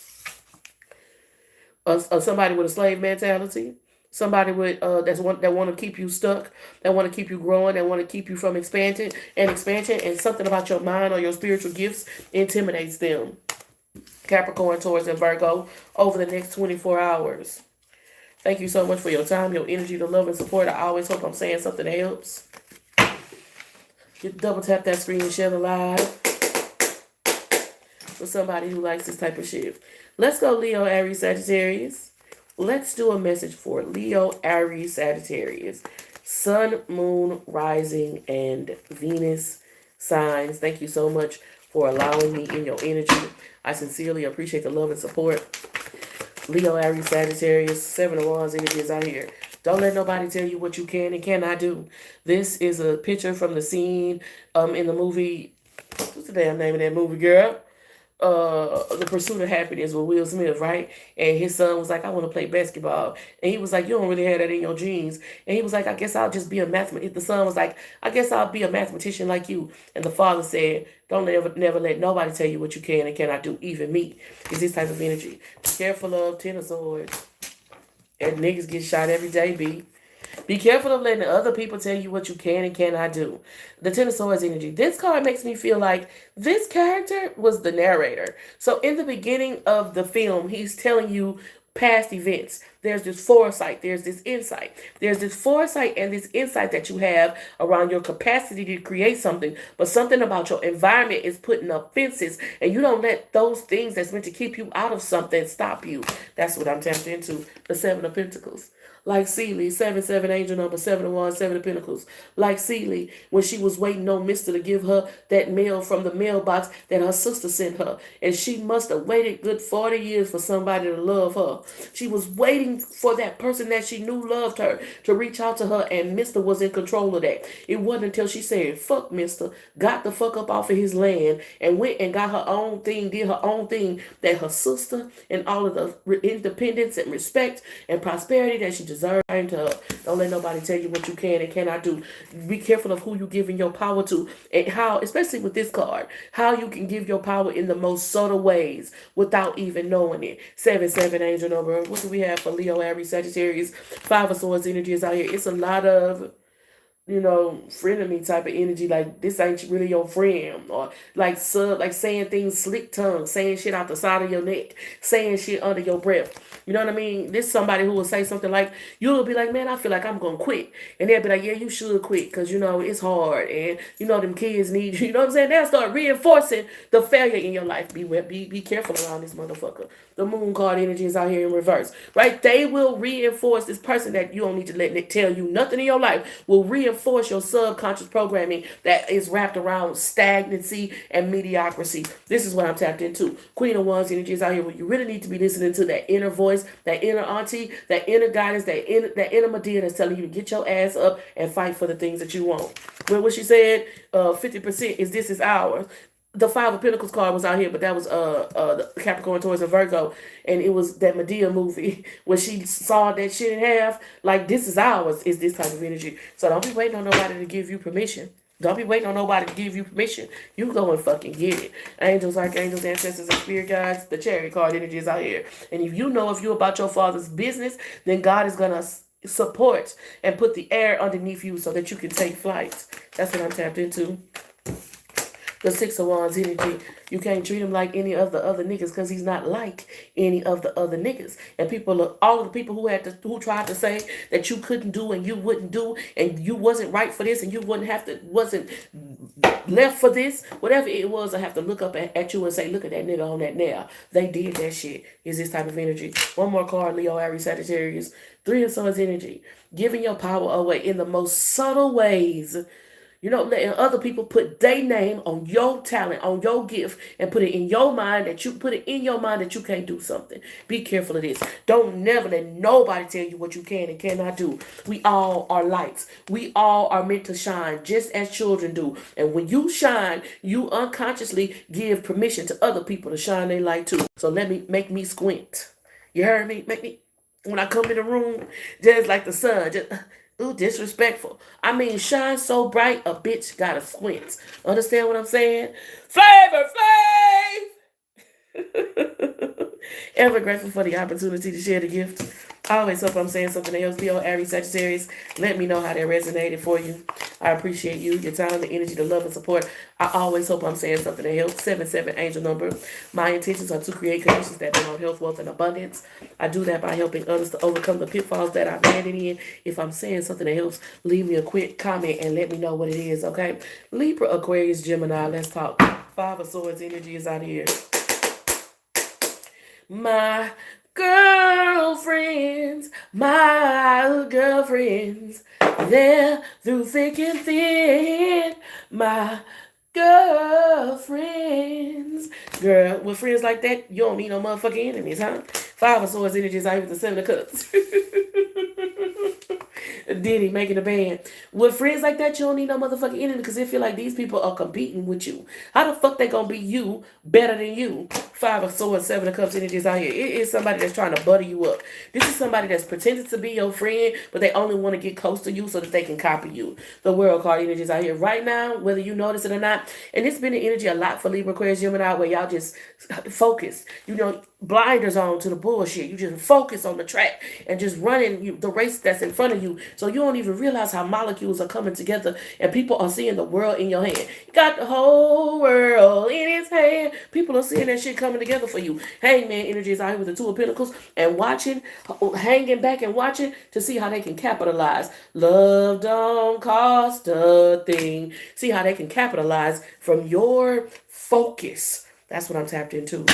Somebody with a slave mentality. Somebody with that want to keep you stuck, that want to keep you growing, that want to keep you from expansion, and something about your mind or your spiritual gifts intimidates them. Capricorn, Taurus, and Virgo over the next 24 hours. Thank you so much for your time, your energy, the love, and support. I always hope I'm saying something that helps. You double tap that screen and share the live for somebody who likes this type of shit. Let's go Leo, Aries, Sagittarius. Let's do a message for Leo, Aries, Sagittarius. Sun, Moon, Rising, and Venus signs. Thank you so much for allowing me in your energy. I sincerely appreciate the love and support. Leo, Aries, Sagittarius, Seven of Wands energy is out here. Don't let nobody tell you what you can and cannot do. This is a picture from the scene in the movie. What's the damn name of that movie, girl? The Pursuit of Happiness with Will Smith, right? And his son was like, I want to play basketball. And he was like, you don't really have that in your genes. And he was like, I guess I'll just be a mathematician. The son was like, I guess I'll be a mathematician like you. And the father said, don't never let nobody tell you what you can and cannot do, even me. It's this type of energy. Be careful of Ten of Swords. And niggas get shot every day, B. Be careful of letting other people tell you what you can and cannot do. The Ten of Swords energy. This card makes me feel like this character was the narrator. So in the beginning of the film, he's telling you past events. There's this foresight. There's this insight. There's this foresight and this insight that you have around your capacity to create something. But something about your environment is putting up fences. And you don't let those things that's meant to keep you out of something stop you. That's what I'm tapped into. The Seven of Pentacles. Like Celie, 7-7 angel number, 7 of Wands, 7 of Pentacles. Like Celie, when she was waiting on Mr. to give her that mail from the mailbox that her sister sent her. And she must have waited good 40 years for somebody to love her. She was waiting for that person that she knew loved her to reach out to her, and Mr. was in control of that. It wasn't until she said, fuck Mr., got the fuck up off of his land, and went and got her own thing, did her own thing, that her sister and all of the independence and respect and prosperity that she deserved to her. Don't let nobody tell you what you can and cannot do. Be careful of who you're giving your power to, and how, especially with this card, how you can give your power in the most subtle ways without even knowing it. 7-7 angel number. What do we have for Leo, Aries, Sagittarius? 5 of Swords energy is out here. It's a lot of, frenemy type of energy, like this ain't really your friend, or like saying things slick tongue, saying shit out the side of your neck, saying shit under your breath. You know what I mean? This somebody who will say something like, you'll be like, man, I feel like I'm gonna quit, and they'll be like, yeah, you should quit, because it's hard, and them kids need you. You know what I'm saying? They'll start reinforcing the failure in your life. Be careful around this motherfucker. The Moon card energy is out here in reverse, right? They will reinforce this person that you don't need to let it tell you nothing in your life. Will reinforce your subconscious programming that is wrapped around stagnancy and mediocrity. This is what I'm tapped into. Queen of Wands energy is out here where you really need to be listening to that inner voice, that inner auntie, that inner guidance, that inner Medea that's telling you to get your ass up and fight for the things that you want. Well, what she said, 50% is this is ours. The 5 of Pentacles card was out here, but that was the Capricorn, Taurus, and Virgo, and it was that Medea movie where she saw that shit in half. Like, this is ours, is this type of energy. So don't be waiting on nobody to give you permission. Don't be waiting on nobody to give you permission. You go and fucking get it. Angels, archangels, ancestors, and spirit guides. The Chariot card energy is out here. And if you know about your father's business, then God is gonna support and put the air underneath you so that you can take flight. That's what I'm tapped into. The 6 of Wands energy. You can't treat him like any of the other niggas, because he's not like any of the other niggas. And all of the people who tried to say that you couldn't do and you wouldn't do and you wasn't right for this and you wasn't left for this, whatever it was, I have to look up at you and say, look at that nigga on that nail. They did that shit. Is this type of energy. One more card, Leo, Aries, Sagittarius. 3 of Swords energy. Giving your power away in the most subtle ways. Letting other people put their name on your talent, on your gift, and put it in your mind that you can't do something. Be careful of this. Don't never let nobody tell you what you can and cannot do. We all are lights. We all are meant to shine just as children do. And when you shine, you unconsciously give permission to other people to shine their light too. So make me squint. You heard me? When I come in the room, just like the sun, disrespectful. I mean, shine so bright, a bitch gotta squint. Understand what I'm saying? Flavor Flav! Ever grateful for the opportunity to share the gift. I always hope I'm saying something else. Leo, Aries, Sagittarius, let me know how that resonated for you. I appreciate you, your time, the energy, the love, and support. I always hope I'm saying something that helps. 7-7 angel number. My intentions are to create conditions that promote health, wealth, and abundance. I do that by helping others to overcome the pitfalls that I've landed in. If I'm saying something that helps, leave me a quick comment and let me know what it is, okay? Libra, Aquarius, Gemini, let's talk. 5 of Swords energy is out here. My girlfriends, they're through thick and thin. My Girlfriends. Girl, with friends like that, you don't need no motherfucking enemies, huh? Five of Swords energies out with the Seven of Cups. Diddy making a band. With friends like that, you don't need no motherfucking enemy because they feel like these people are competing with you. How the fuck they gonna be you better than you? Five of Swords, Seven of Cups energies out here. It is somebody that's trying to butter you up. This is somebody that's pretending to be your friend, but they only want to get close to you so that they can copy you. The World card energies out here right now, whether you notice it or not. And it's been the energy a lot for Libra, Aquarius, Gemini, where y'all just focus. You know, blinders on to the bullshit. You just focus on the track and just running the race that's in front of you. So you don't even realize how molecules are coming together and people are seeing the world in your hand. You got the whole world in his hand. People are seeing that shit coming together for you. Hangman energy is out here with the Two of Pentacles and watching, hanging back and watching to see how they can capitalize. Love don't cost a thing. See how they can capitalize from your focus. That's what I'm tapped into.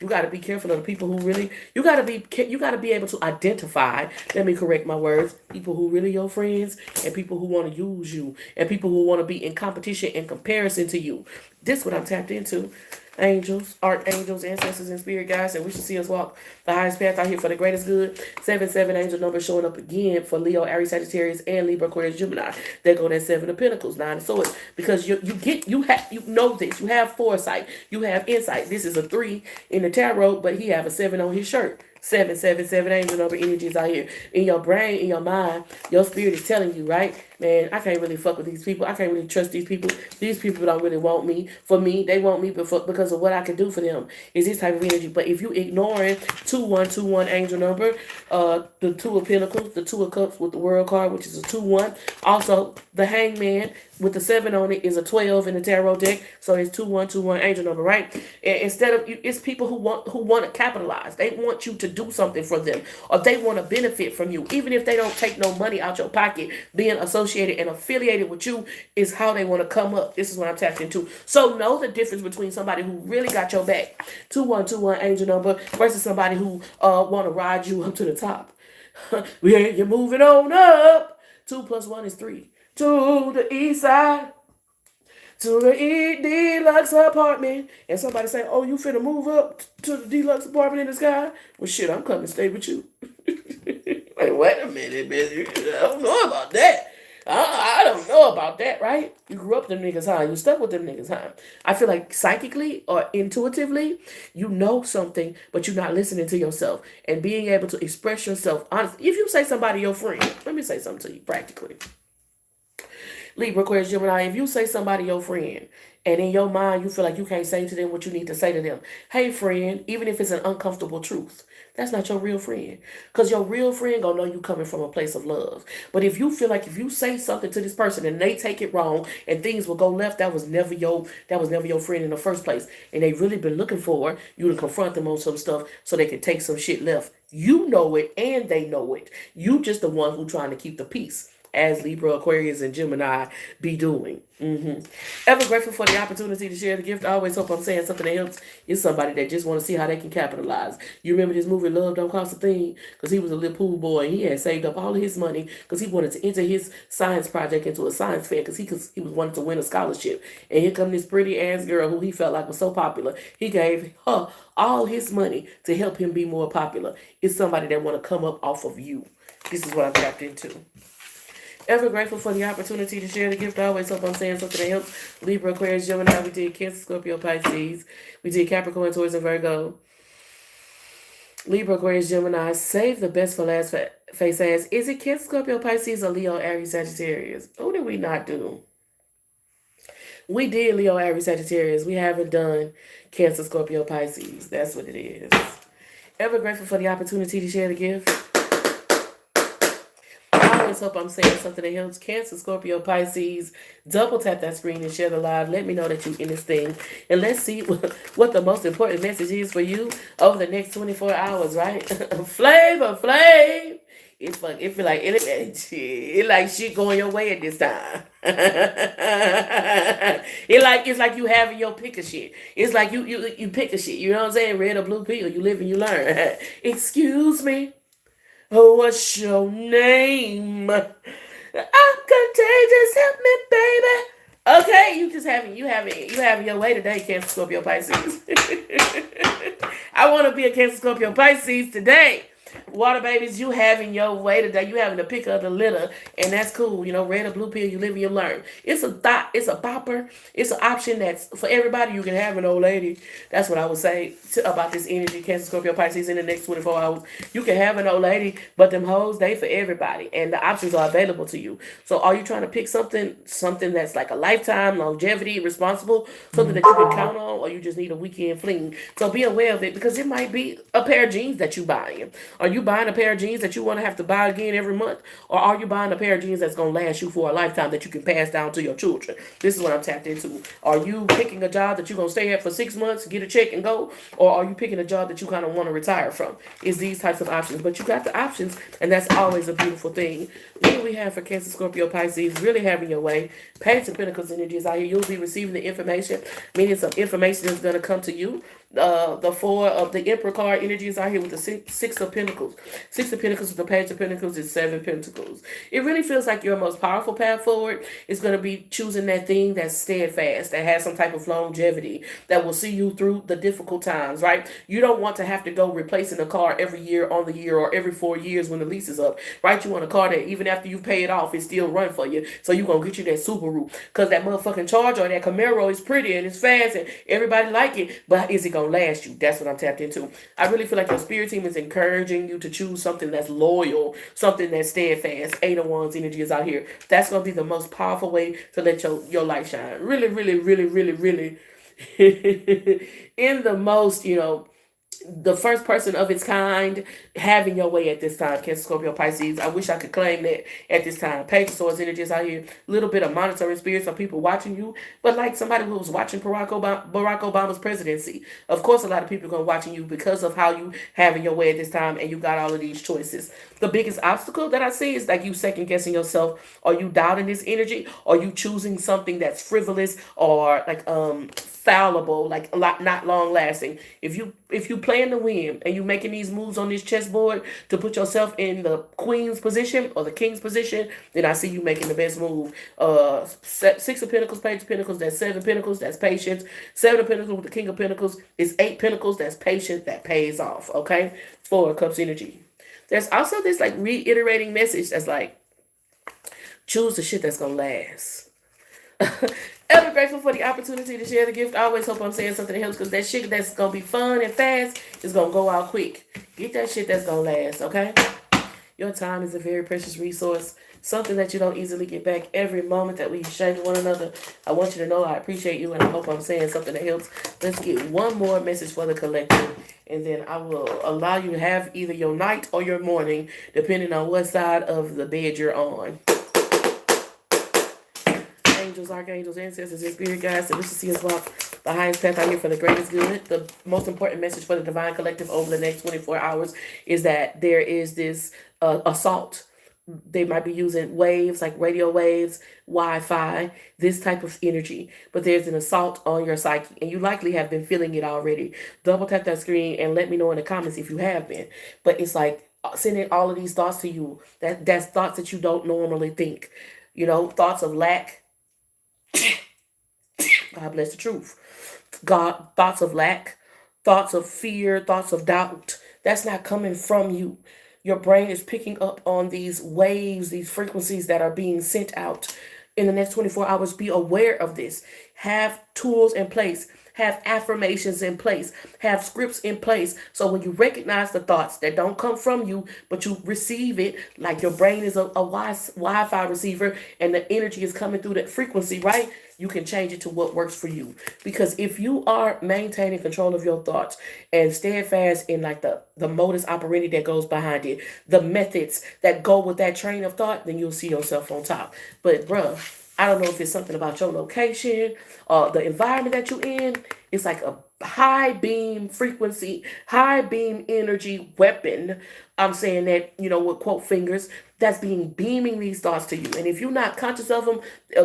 You got to be careful of the people who really, you got to be able to identify, let me correct my words, people who really your friends and people who want to use you and people who want to be in competition and comparison to you. This is what I'm tapped into. Angels, archangels, ancestors, and spirit guides, and we should see us walk the highest path out here for the greatest good. 7 angel number showing up again for Leo, Aries, Sagittarius, and Libra, Aquarius, Gemini. There go that 7 of Pentacles, 9 of Swords, because you know this, you have foresight, you have insight. This is a 3 in the tarot, but he have a 7 on his shirt. 7 angel number energies out here. In your brain, in your mind, your spirit is telling you, right? Man, I can't really fuck with these people. I can't really trust these people. These people don't really want me. For me, they want me because of what I can do for them. Is this type of energy. But if you ignoring 2121 angel number, the 2 of Pentacles, the 2 of Cups with the World card, which is a 2-1. Also, the Hangman with the 7 on it is a 12 in the tarot deck. So it's 2121 angel number, right? And instead of it's people who want to capitalize. They want you to do something for them, or they want to benefit from you, even if they don't take no money out your pocket. Being associated and affiliated with you is how they want to come up. This is what I'm tapped into. So know the difference between somebody who really got your back, 2121 angel number, versus somebody who want to ride you up to the top. You're moving on up. 2 + 1 is 3. To the east side, to the deluxe apartment. And somebody say, oh, you finna move up to the deluxe apartment in the sky? Well, shit, I'm coming to stay with you. Like, wait a minute, bitch. I don't know about that. I don't know about that, right? You grew up with them niggas, huh? You stuck with them niggas, huh? I feel like psychically or intuitively, you know something, but you're not listening to yourself and being able to express yourself honestly. If you say somebody your friend, let me say something to you practically. Libra, Aquarius, Gemini, if you say somebody your friend, and in your mind you feel like you can't say to them what you need to say to them, hey friend, even if it's an uncomfortable truth, that's not your real friend. Because your real friend gonna know you coming from a place of love. But if you feel like if you say something to this person and they take it wrong and things will go left, that was never your friend in the first place. And they really been looking for you to confront them on some stuff so they can take some shit left. You know it and they know it. You just the one who trying to keep the peace, as Libra, Aquarius, and Gemini be doing. Ever grateful for the opportunity to share the gift. I always hope I'm saying something that helps. It's somebody that just want to see how they can capitalize. You remember this movie, Love Don't Cost a Thing? Because he was a little pool boy. And he had saved up all of his money because he wanted to enter his science project into a science fair because he was wanting to win a scholarship. And here come this pretty ass girl who he felt like was so popular. He gave her all his money to help him be more popular. It's somebody that want to come up off of you. This is what I'm tapped into. Ever grateful for the opportunity to share the gift. I always hope I'm saying something that helps. Libra, Aquarius, Gemini. We did Cancer, Scorpio, Pisces. We did Capricorn, Taurus, and Virgo. Libra, Aquarius, Gemini. Save the best for last. Face ass. Is it Cancer, Scorpio, Pisces, or Leo, Aries, Sagittarius? Who did we not do? We did Leo, Aries, Sagittarius. We haven't done Cancer, Scorpio, Pisces. That's what it is. Ever grateful for the opportunity to share the gift. I always hope I'm saying something that helps. Cancer, Scorpio, Pisces. Double tap that screen and share the live. Let me know that you're in this thing. And let's see what the most important message is for you over the next 24 hours, right? Flavor, Flav. It feel like it like shit going your way at this time. It's like you having your pick of shit. It's like you pick a shit. You know what I'm saying? Red or blue pill. You live and you learn. Excuse me. Oh, what's your name? I'm contagious. Help me, baby. Okay, you having your way today, Cancer Scorpio Pisces. I want to be a Cancer Scorpio Pisces today. Water babies, you having your way today. You having to pick up the litter, and that's cool. You know, red or blue pill, you live and you learn. It's a thought, it's a bopper, it's an option that's for everybody. You can have an old lady. That's what I would say about this energy, Cancer Scorpio Pisces, in the next 24 hours. You can have an old lady, but them hoes, they for everybody, and the options are available to you. So are you trying to pick something that's like a lifetime, longevity, responsible, something that you can count on, or you just need a weekend fling? So be aware of it, because it might be a pair of jeans that you buying. Are you buying a pair of jeans that you want to have to buy again every month? Or are you buying a pair of jeans that's going to last you for a lifetime that you can pass down to your children? This is what I'm tapped into. Are you picking a job that you're going to stay at for 6 months, get a check and go? Or are you picking a job that you kind of want to retire from? It's these types of options. But you got the options, and that's always a beautiful thing. What do we have for Cancer, Scorpio, Pisces? Really having your way. Page of Pentacles energies out here. You'll be receiving the information, meaning some information is going to come to you. The four of the Emperor card energies out here with the six of Pentacles. Six of Pentacles with the Page of Pentacles is Seven Pentacles. It really feels like your most powerful path forward is going to be choosing that thing that's steadfast, that has some type of longevity, that will see you through the difficult times, right? You don't want to have to go replacing a car every year on the year or every 4 years when the lease is up, right? You want a car that even after you pay it off, it still run for you. So you're going to get you that Subaru, because that motherfucking Charger or that Camaro is pretty and it's fast and everybody like it, but is it going to last you? That's what I'm tapped into. I really feel like your spirit team is encouraging you to choose something that's loyal, something that's steadfast. Eight of Wands energy is out here. That's going to be the most powerful way to let your light shine. Really, really, really, really, really in the most, the first person of its kind having your way at this time, Cancer, Scorpio, Pisces. I wish I could claim that at this time. Page of Swords energies out here. A little bit of monitoring spirits of people watching you, but like somebody who was watching Barack Obama's presidency. Of course, a lot of people are watching you because of how you having your way at this time, and you got all of these choices. The biggest obstacle that I see is like you second guessing yourself. Are you doubting this energy? Are you choosing something that's frivolous or like fallible, like not long lasting? If you plan to win and you making these moves on this chessboard to put yourself in the queen's position or the king's position, then I see you making the best move. Six of Pentacles, Page of Pentacles, that's Seven Pentacles, that's patience. Seven of Pentacles with the King of Pentacles is Eight Pentacles, that's patience, that pays off. Okay, Four of Cups energy. There's also this like reiterating message that's like, choose the shit that's gonna last. Ever grateful for the opportunity to share the gift. I always hope I'm saying something that helps, because that shit that's gonna be fun and fast is gonna go out quick. Get that shit that's gonna last, okay? Your time is a very precious resource, something that you don't easily get back. Every moment that we share with one another, I want you to know I appreciate you, and I hope I'm saying something that helps. Let's get one more message for the collective, and then I will allow you to have either your night or your morning, depending on what side of the bed you're on. Angels, archangels, ancestors, and spirit guides, and see us walk the highest path out here for the greatest good. The most important message for the divine collective over the next 24 hours is that there is this assault. They might be using waves like radio waves, Wi-Fi, this type of energy, but there's an assault on your psyche, and you likely have been feeling it already. Double tap that screen and let me know in the comments if you have been. But it's like sending all of these thoughts to you. That's thoughts that you don't normally think. Thoughts of lack. God bless the truth. Thoughts of lack, thoughts of fear, thoughts of doubt. That's not coming from you. Your brain is picking up on these waves, these frequencies that are being sent out in the next 24 hours. Be aware of this. Have tools in place. Have affirmations in place. Have scripts in place. So when you recognize the thoughts that don't come from you, but you receive it, like your brain is a Wi-Fi receiver and the energy is coming through that frequency, right? You can change it to what works for you. Because if you are maintaining control of your thoughts and steadfast in like the modus operandi that goes behind it, the methods that go with that train of thought, then you'll see yourself on top. But bruh, I don't know if it's something about your location or the environment that you're in. It's like a high beam frequency, high beam energy weapon I'm saying that, with quote fingers, that's beaming these thoughts to you. And if you're not conscious of them,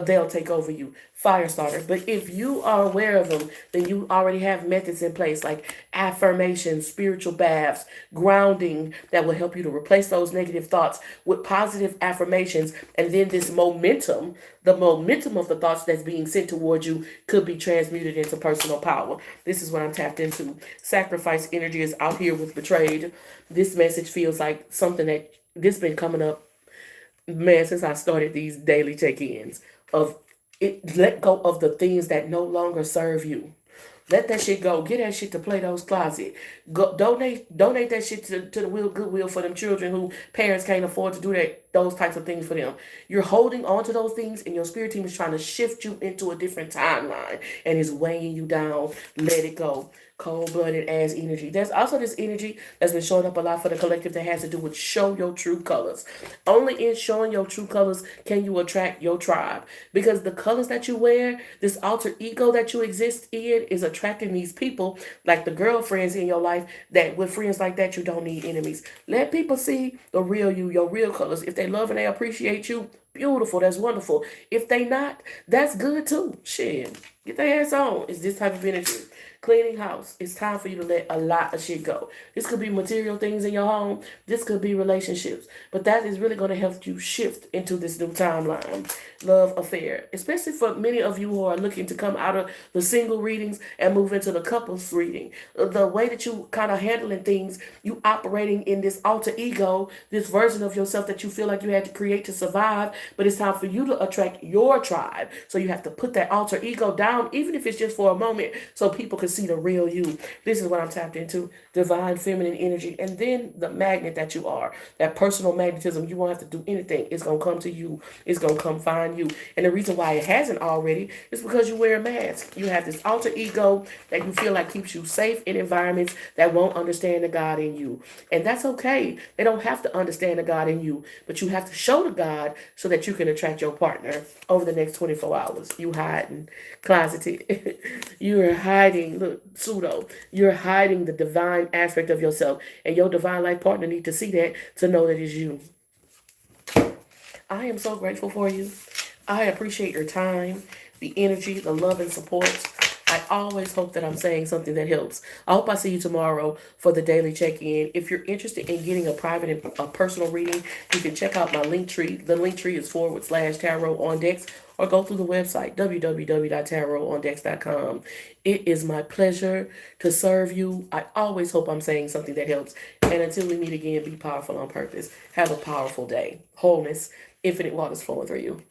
they'll take over you. Fire starter. But if you are aware of them, then you already have methods in place like affirmations, spiritual baths, grounding that will help you to replace those negative thoughts with positive affirmations. And then this momentum, the momentum of the thoughts that's being sent towards you could be transmuted into personal power. This is what I'm tapped into. Sacrifice energy is out here with betrayed. This message feels like something that this been coming up, man, since I started these daily check-ins of it. Let go of the things that no longer serve you. Let that shit go. Get that shit to Plato's Closet. Go donate that shit to the Goodwill for them children who parents can't afford to do those types of things for them. You're holding on to those things, and your spirit team is trying to shift you into a different timeline and is weighing you down. Let it go. Cold-blooded ass energy. There's also this energy that's been showing up a lot for the collective that has to do with show your true colors. Only in showing your true colors can you attract your tribe. Because the colors that you wear, this alter ego that you exist in, is attracting these people, like the girlfriends in your life, that with friends like that, you don't need enemies. Let people see the real you, your real colors. If they love and they appreciate you, beautiful, that's wonderful. If they not, that's good too. Shit. Get their ass on. It's this type of energy. Cleaning house. It's time for you to let a lot of shit go. This could be material things in your home. This could be relationships. But that is really going to help you shift into this new timeline. Love affair. Especially for many of you who are looking to come out of the single readings and move into the couples reading. The way that you kind of handling things, you operating in this alter ego, this version of yourself that you feel like you had to create to survive. But it's time for you to attract your tribe. So you have to put that alter ego down, even if it's just for a moment, so people can see the real you. This is what I'm tapped into. Divine feminine energy. And then the magnet that you are. That personal magnetism. You won't have to do anything. It's going to come to you. It's going to come find you. And the reason why it hasn't already is because you wear a mask. You have this alter ego that you feel like keeps you safe in environments that won't understand the God in you. And that's okay. They don't have to understand the God in you. But you have to show the God so that you can attract your partner over the next 24 hours. You hiding. Closeted. You're hiding. Look, pseudo. You're hiding the divine aspect of yourself. And your divine life partner need to see that to know that it's you. I am so grateful for you. I appreciate your time, the energy, the love and support. I always hope that I'm saying something that helps. I hope I see you tomorrow for the daily check-in. If you're interested in getting a private and a personal reading, you can check out my link tree. The link tree is /TarotonDex, or go through the website www.tarotondex.com. It is my pleasure to serve you. I always hope I'm saying something that helps. And until we meet again, be powerful on purpose. Have a powerful day. Wholeness, infinite waters flowing through you.